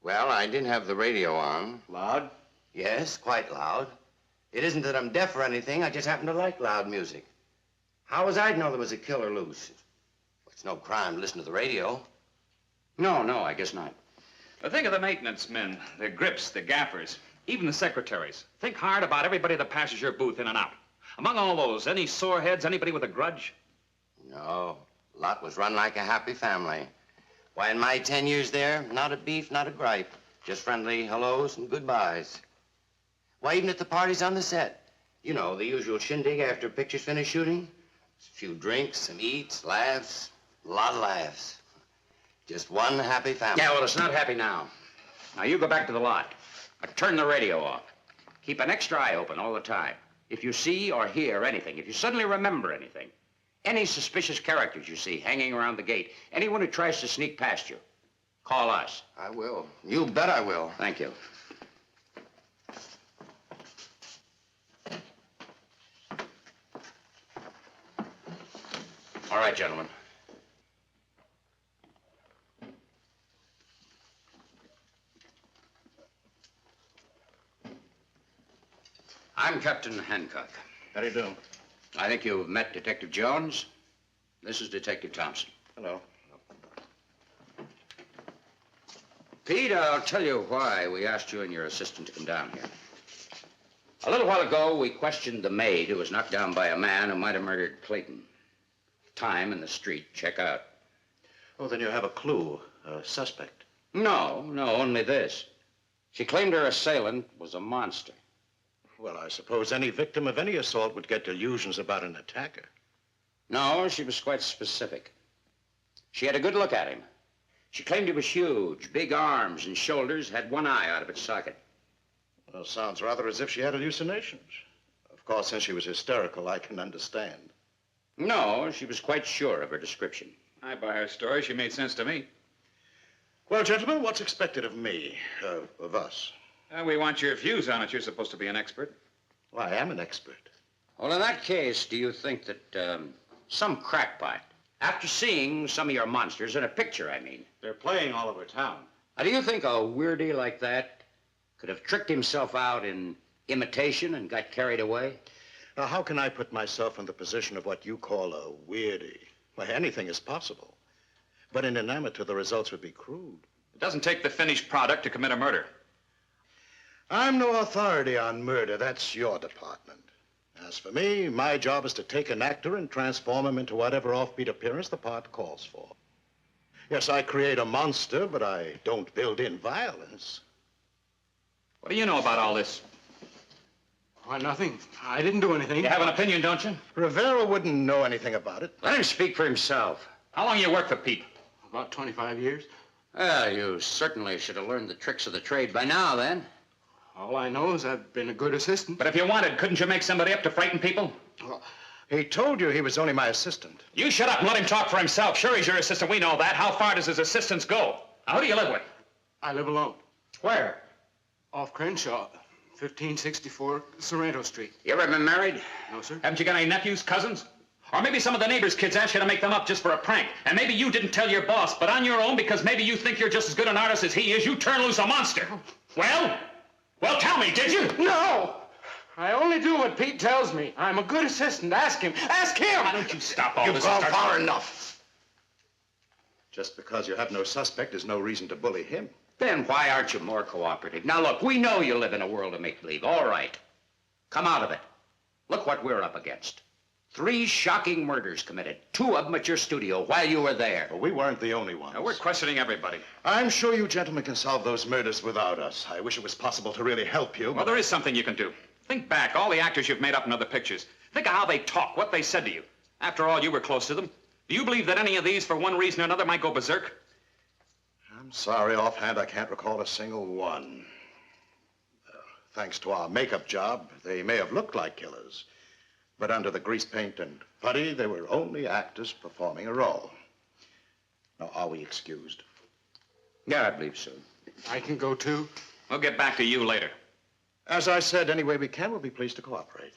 Well, I didn't have the radio on. Loud? Yes, quite loud. It isn't that I'm deaf or anything. I just happen to like loud music. How was I to know there was a killer loose? It's no crime to listen to the radio. No, I guess not. But think of the maintenance men, the grips, the gaffers, even the secretaries. Think hard about everybody that passes your booth in and out. Among all those, any sore heads, anybody with a grudge? No. A lot was run like a happy family. Why, in my 10 years there, not a beef, not a gripe. Just friendly hellos and goodbyes. Why, even at the parties on the set. You know, the usual shindig after pictures finish shooting. A few drinks, some eats, laughs, a lot of laughs. Just one happy family. Yeah, well, it's not happy now. Now, you go back to the lot. Turn the radio off. Keep an extra eye open all the time. If you see or hear anything, if you suddenly remember anything, any suspicious characters you see hanging around the gate, anyone who tries to sneak past you, call us. I will. You bet I will. Thank you. All right, gentlemen. I'm Captain Hancock. How do you do? I think you've met Detective Jones. This is Detective Thompson. Hello. Pete, I'll tell you why we asked you and your assistant to come down here. A little while ago, we questioned the maid who was knocked down by a man who might have murdered Clayton. Time in the street. Check out. Oh, then you have a clue, a suspect. No, only this. She claimed her assailant was a monster. Well, I suppose any victim of any assault would get delusions about an attacker. No, she was quite specific. She had a good look at him. She claimed he was huge, big arms and shoulders, had one eye out of its socket. Well, sounds rather as if she had hallucinations. Of course, since she was hysterical, I can understand. No, she was quite sure of her description. I buy her story. She made sense to me. Well, gentlemen, what's expected of me, of us? We want your views on it. You're supposed to be an expert. Well, I am an expert. Well, in that case, do you think that some crackpot, after seeing some of your monsters in a picture, I mean. They're playing all over town. Now, do you think a weirdie like that could have tricked himself out in imitation and got carried away? Now, how can I put myself in the position of what you call a weirdie? Why, anything is possible. But in an amateur, the results would be crude. It doesn't take the finished product to commit a murder. I'm no authority on murder. That's your department. As for me, my job is to take an actor and transform him into whatever offbeat appearance the part calls for. Yes, I create a monster, but I don't build in violence. What do you know about all this? Why, nothing. I didn't do anything. You have an opinion, don't you? Rivera wouldn't know anything about it. Let him speak for himself. How long you work for Pete? About 25 years. Well, you certainly should have learned the tricks of the trade by now, then. All I know is I've been a good assistant. But if you wanted, couldn't you make somebody up to frighten people? Well, he told you he was only my assistant. You shut up and let him talk for himself. Sure, he's your assistant. We know that. How far does his assistants go? Now, who do you live with? I live alone. Where? Off Crenshaw, 1564 Sorrento Street. You ever been married? No, sir. Haven't you got any nephews, cousins? Or maybe some of the neighbors' kids asked you to make them up just for a prank. And maybe you didn't tell your boss, but on your own, because maybe you think you're just as good an artist as he is, you turn loose a monster. Well, tell me, did you? No! I only do what Pete tells me. I'm a good assistant. Ask him. Ask him! Why don't you stop all You've this? gone far enough. Just because you have no suspect is no reason to bully him. Then why aren't you more cooperative? Now, look, we know you live in a world of make-believe. All right. Come out of it. Look what we're up against. 3 shocking murders committed, 2 of them at your studio while you were there. Well, we weren't the only ones. Now, we're questioning everybody. I'm sure you gentlemen can solve those murders without us. I wish it was possible to really help you. Well, there is something you can do. Think back, all the actors you've made up in other pictures. Think of how they talk, what they said to you. After all, you were close to them. Do you believe that any of these, for one reason or another, might go berserk? I'm sorry, offhand, I can't recall a single one. Thanks to our makeup job, they may have looked like killers. But under the grease paint and putty, they were only actors performing a role. Now, are we excused? Yeah, I believe so. I can go too. We'll get back to you later. As I said, any way we can, we'll be pleased to cooperate.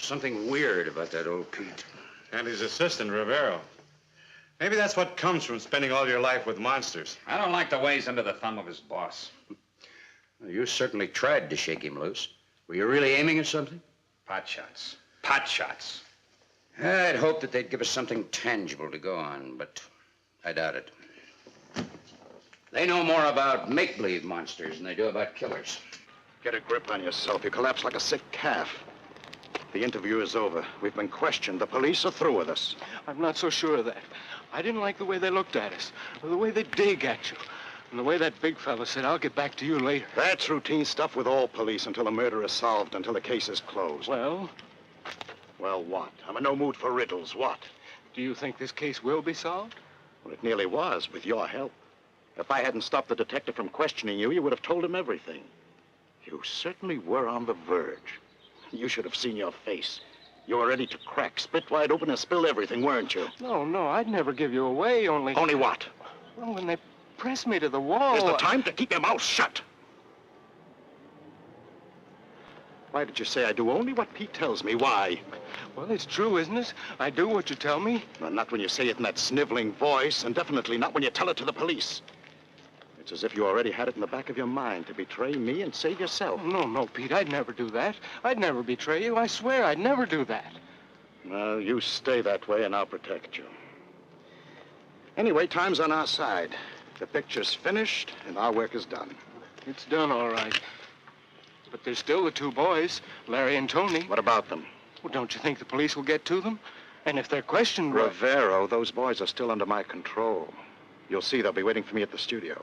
Something weird about that old Pete. And his assistant, Rivero. Maybe that's what comes from spending all your life with monsters. I don't like the way he's under the thumb of his boss. Well, you certainly tried to shake him loose. Were you really aiming at something? Pot shots. Pot shots. I'd hoped that they'd give us something tangible to go on, but I doubt it. They know more about make-believe monsters than they do about killers. Get a grip on yourself. You collapse like a sick calf. The interview is over. We've been questioned. The police are through with us. I'm not so sure of that. I didn't like the way they looked at us, or the way they dig at you, and the way that big fella said, I'll get back to you later. That's routine stuff with all police until a murder is solved, until the case is closed. Well? Well, what? I'm in no mood for riddles. What? Do you think this case will be solved? Well, it nearly was, with your help. If I hadn't stopped the detective from questioning you, you would have told him everything. You certainly were on the verge. You should have seen your face. You were ready to crack, split wide open, and spill everything, weren't you? No, I'd never give you away, only... Only what? Well, when they pressed me to the wall... Is the time to keep your mouth shut. Why did you say I do only what Pete tells me? Why? Well, it's true, isn't it? I do what you tell me. Well, not when you say it in that sniveling voice, and definitely not when you tell it to the police. It's as if you already had it in the back of your mind to betray me and save yourself. No, Pete, I'd never do that. I'd never betray you. I swear I'd never do that. Well, you stay that way and I'll protect you. Anyway, time's on our side. The picture's finished and our work is done. It's done, all right. But there's still the 2 boys, Larry and Tony. What about them? Well, don't you think the police will get to them? And if they're questioned... Rivero, those boys are still under my control. You'll see they'll be waiting for me at the studio.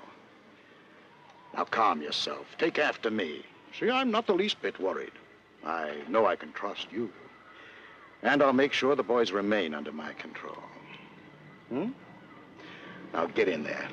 Now, calm yourself. Take after me. See, I'm not the least bit worried. I know I can trust you. And I'll make sure the boys remain under my control. Now, get in there.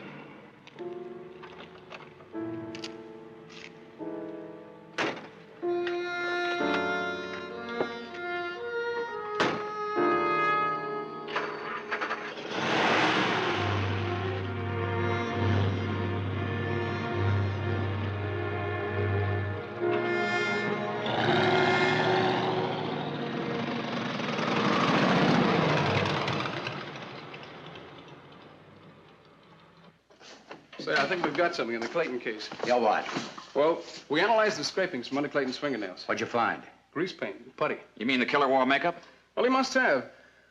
Say, I think we've got something in the Clayton case. Yeah, what? Well, we analyzed the scrapings from under Clayton's fingernails. What'd you find? Grease paint, putty. You mean the killer wore makeup? Well, he must have.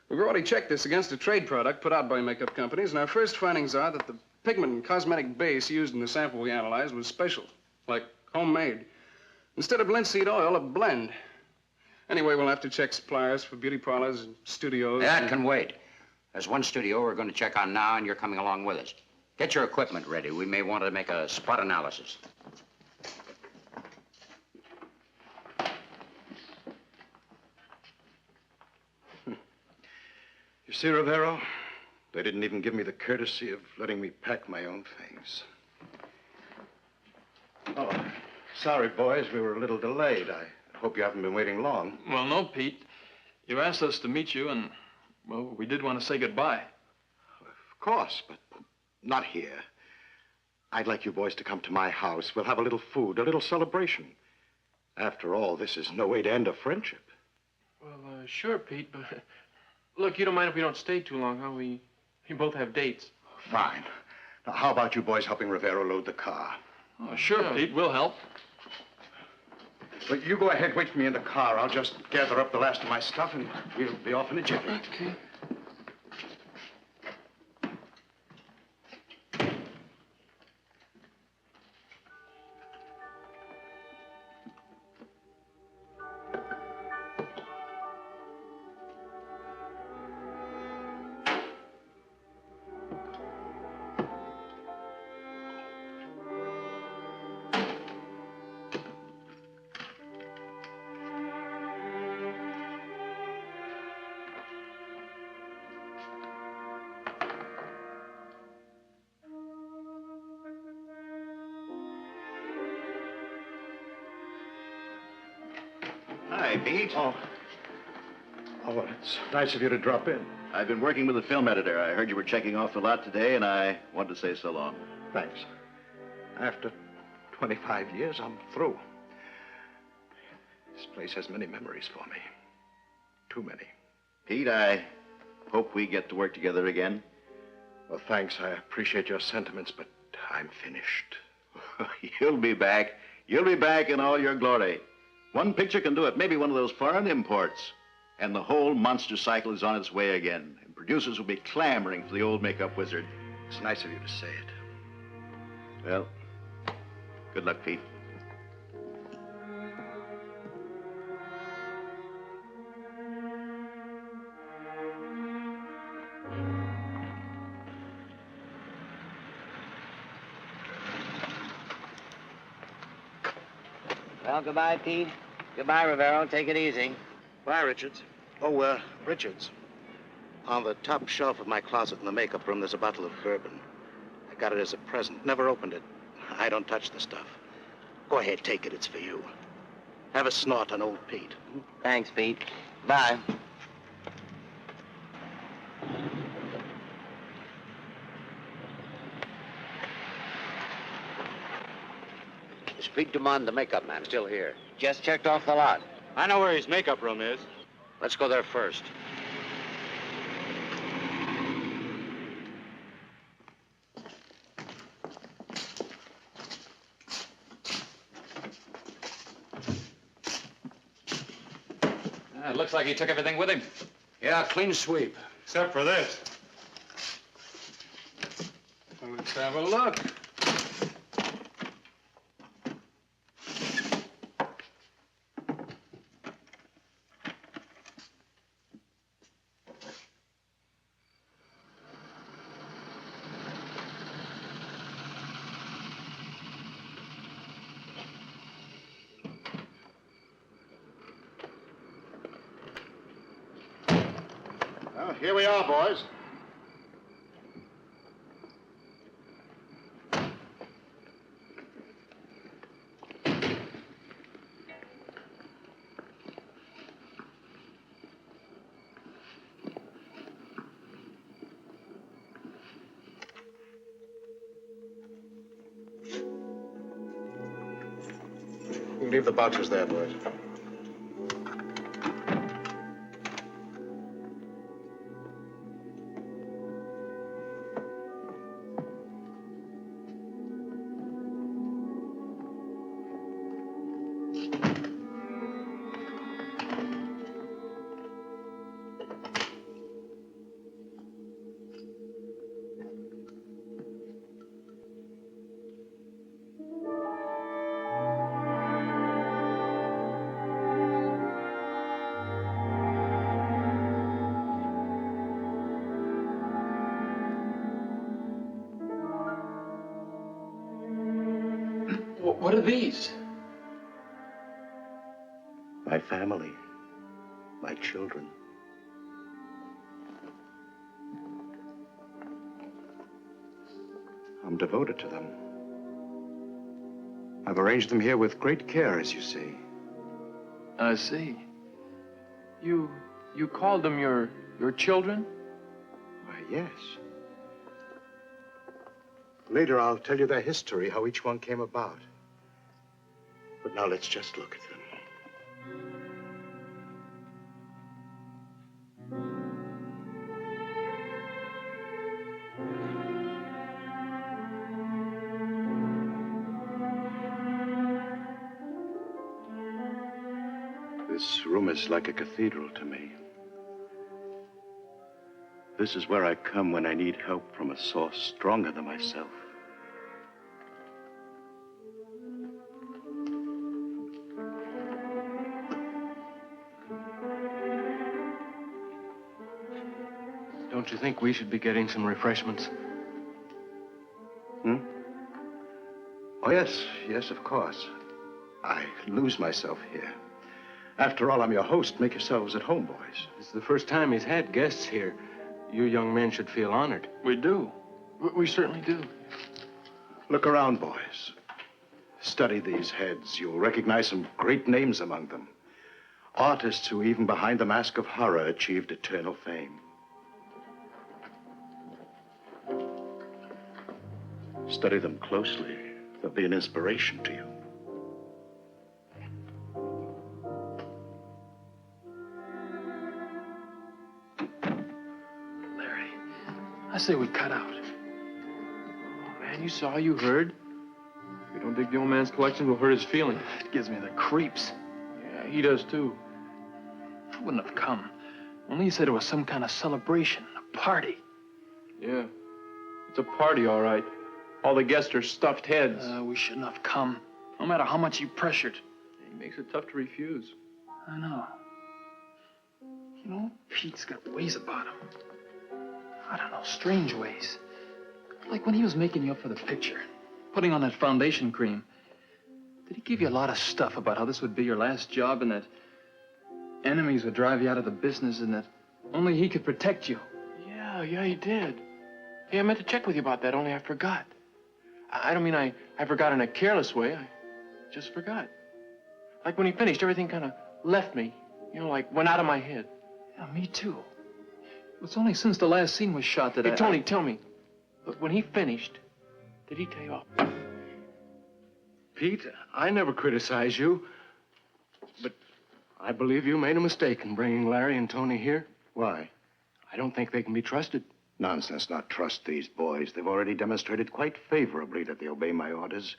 We've already checked this against a trade product put out by makeup companies, and our first findings are that the pigment and cosmetic base used in the sample we analyzed was special, like homemade. Instead of linseed oil, a blend. Anyway, we'll have to check suppliers for beauty parlors and studios. That can wait. There's one studio we're going to check on now, and you're coming along with us. Get your equipment ready. We may want to make a spot analysis. You see, Rivero, they didn't even give me the courtesy of letting me pack my own things. Oh, sorry, boys. We were a little delayed. I hope you haven't been waiting long. Well, no, Pete. You asked us to meet you, and, well, we did want to say goodbye. Of course, but not here. I'd like you boys to come to my house. We'll have a little food, a little celebration. After all, this is no way to end a friendship. Well, sure, Pete, but... Look, you don't mind if we don't stay too long, huh? We both have dates. Fine. Now, how about you boys helping Rivero load the car? Oh, sure, Pete. We'll help. Well, you go ahead. Wait for me in the car. I'll just gather up the last of my stuff, and we'll be off in a jiffy. Okay. Hi, Pete. Oh, it's nice of you to drop in. I've been working with the film editor. I heard you were checking off the lot today, and I wanted to say so long. Thanks. After 25 years, I'm through. This place has many memories for me. Too many. Pete, I hope we get to work together again. Well, thanks. I appreciate your sentiments, but I'm finished. You'll be back. You'll be back in all your glory. One picture can do it, maybe one of those foreign imports. And the whole monster cycle is on its way again. And producers will be clamoring for the old makeup wizard. It's nice of you to say it. Well, good luck, Pete. Well, goodbye, Pete. Goodbye, Rivero. Take it easy. Bye, Richards. Oh, Richards. On the top shelf of my closet in the makeup room, there's a bottle of bourbon. I got it as a present. Never opened it. I don't touch the stuff. Go ahead, take it. It's for you. Have a snort on old Pete. Thanks, Pete. Bye. Is Pete Dumond, the makeup man, still here? Just checked off the lot. I know where his makeup room is. Let's go there first. It looks like he took everything with him. Yeah, clean sweep. Except for this. Well, let's have a look. Well, here we are, boys. You leave the boxes there, boys. What are these? My family. My children. I'm devoted to them. I've arranged them here with great care, as you see. I see. You called them your children? Why, yes. Later, I'll tell you their history, how each one came about. But now let's just look at them. This room is like a cathedral to me. This is where I come when I need help from a source stronger than myself. Don't you think we should be getting some refreshments? Oh, yes, yes, of course. I lose myself here. After all, I'm your host. Make yourselves at home, boys. It's the first time he's had guests here. You young men should feel honored. We do. We certainly do. Look around, boys. Study these heads. You'll recognize some great names among them. Artists who, even behind the mask of horror, achieved eternal fame. Study them closely. They'll be an inspiration to you. Larry, I say we cut out. Oh, man, you saw, you heard. If we don't dig the old man's collection, we'll hurt his feelings. It gives me the creeps. Yeah, he does, too. I wouldn't have come. Only he said it was some kind of celebration, a party. Yeah, it's a party, all right. All the guests are stuffed heads. We shouldn't have come, no matter how much he pressured. He makes it tough to refuse. I know. You know, Pete's got ways about him. I don't know, strange ways. Like when he was making you up for the picture, putting on that foundation cream. Did he give you a lot of stuff about how this would be your last job and that enemies would drive you out of the business and that only he could protect you? Yeah, he did. Hey, I meant to check with you about that, only I forgot. I don't mean I forgot in a careless way. I just forgot. Like when he finished, everything kind of left me. You know, like went out of my head. Yeah, me too. It's only since the last scene was shot that Tony, tell me. But when he finished, did he tell you off? Pete, I never criticized you. But I believe you made a mistake in bringing Larry and Tony here. Why? I don't think they can be trusted. Nonsense, not trust these boys. They've already demonstrated quite favorably that they obey my orders.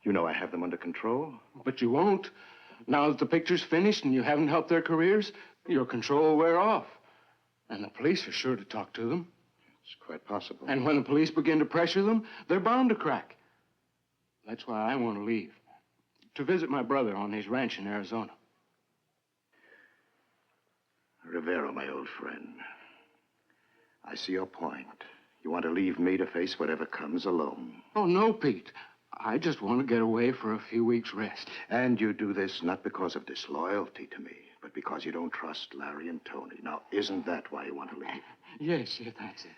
You know I have them under control. But you won't. Now that the picture's finished and you haven't helped their careers, your control will wear off. And the police are sure to talk to them. It's quite possible. And when the police begin to pressure them, they're bound to crack. That's why I want to leave. To visit my brother on his ranch in Arizona. Rivero, my old friend. I see your point. You want to leave me to face whatever comes alone. Oh, no, Pete. I just want to get away for a few weeks' rest. And you do this not because of disloyalty to me, but because you don't trust Larry and Tony. Now, isn't that why you want to leave? Yes, that's it.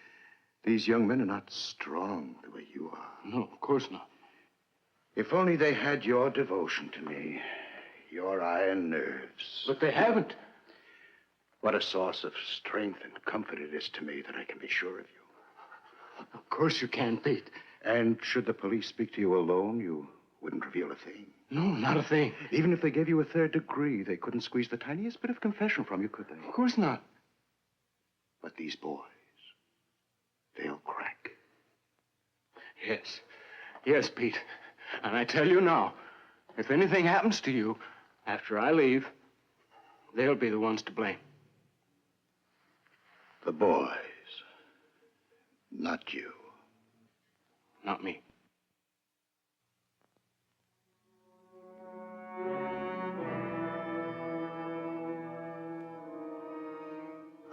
These young men are not strong the way you are. No, of course not. If only they had your devotion to me, your iron nerves. But they haven't. What a source of strength and comfort it is to me that I can be sure of you. Of course you can, Pete. And should the police speak to you alone, you wouldn't reveal a thing? No, not a thing. Even if they gave you a third degree, they couldn't squeeze the tiniest bit of confession from you, could they? Of course not. But these boys, they'll crack. Yes, Pete. And I tell you now, if anything happens to you after I leave, they'll be the ones to blame. The boys, not you. Not me.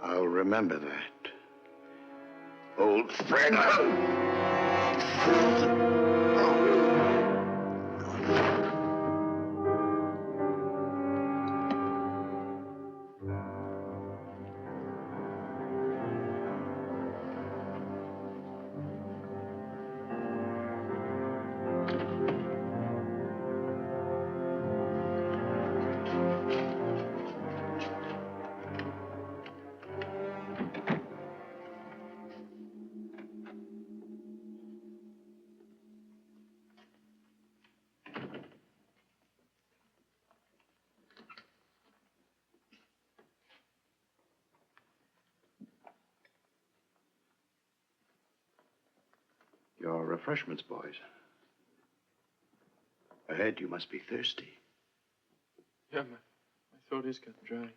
I'll remember that. Old friend. Your refreshments, boys. Ahead, you must be thirsty. Yeah, my throat is getting dry.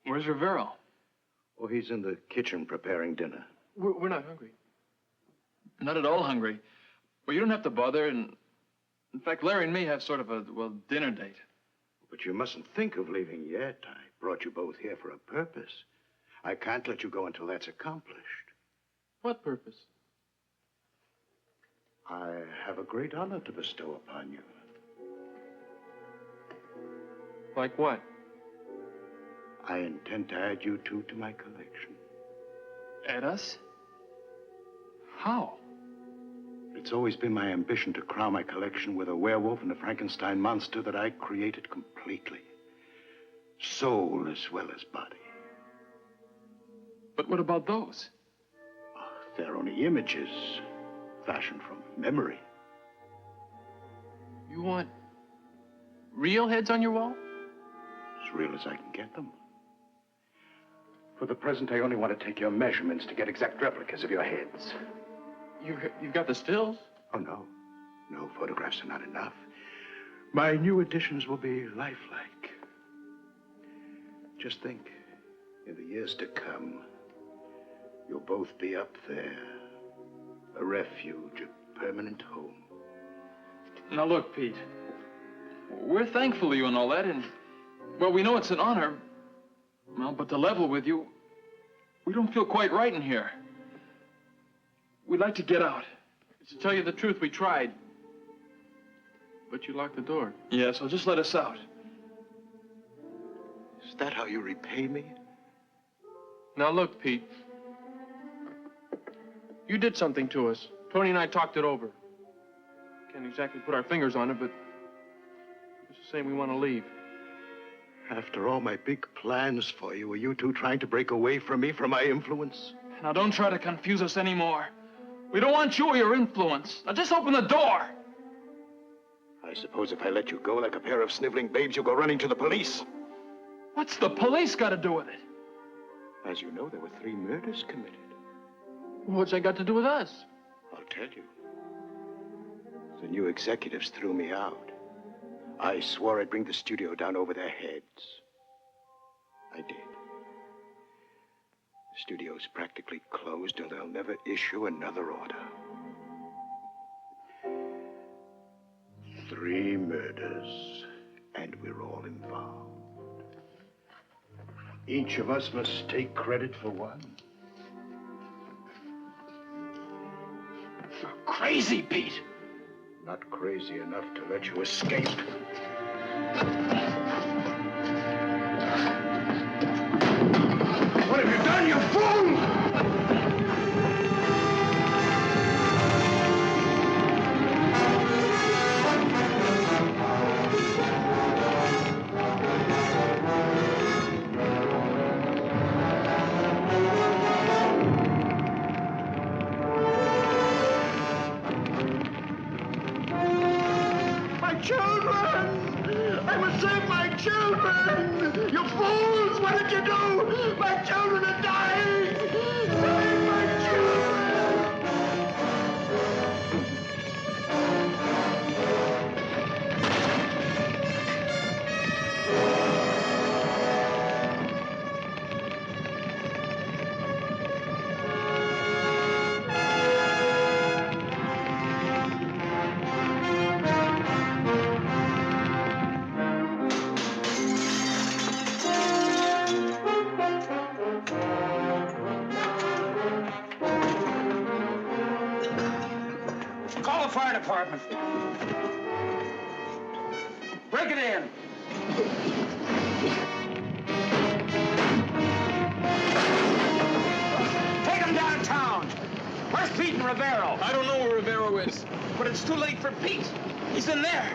Where's Rivero? Oh, he's in the kitchen preparing dinner. We're not hungry. Not at all hungry. Well, you don't have to bother, and in fact, Larry and me have sort of a, dinner date. But you mustn't think of leaving yet. I brought you both here for a purpose. I can't let you go until that's accomplished. What purpose? I have a great honor to bestow upon you. Like what? I intend to add you two to my collection. Add us? How? It's always been my ambition to crown my collection with a werewolf and a Frankenstein monster that I created completely. Soul as well as body. But what about those? They're only images, fashioned from memory. You want real heads on your wall? As real as I can get them. For the present, I only want to take your measurements to get exact replicas of your heads. You've got the stills? Oh, no. No, photographs are not enough. My new editions will be lifelike. Just think, in the years to come, you'll both be up there. A refuge, a permanent home. Now look, Pete. We're thankful to you and all that, and, well, we know it's an honor. Well, but to level with you, we don't feel quite right in here. We'd like to get out. To tell you the truth, we tried. But you locked the door. Yeah, so just let us out. Is that how you repay me? Now look, Pete. You did something to us. Tony and I talked it over. Can't exactly put our fingers on it, but it's the same we want to leave. After all my big plans for you, were you two trying to break away from me, from my influence? Now don't try to confuse us anymore. We don't want you or your influence. Now just open the door. I suppose if I let you go like a pair of sniveling babes, you'll go running to the police. What's the police got to do with it? As you know, there were 3 murders committed. What's that got to do with us? I'll tell you. The new executives threw me out. I swore I'd bring the studio down over their heads. I did. The studio's practically closed, and they'll never issue another order. 3 murders, and we're all involved. Each of us must take credit for one. You're crazy, Pete. Not crazy enough to let you escape. What have you done, you fool? Children! I must save my children! You fools! What did you do? My children are dying! Save my Call the fire department. Break it in. Take him downtown. Where's Pete and Rivero? I don't know where Rivero is. But it's too late for Pete. He's in there.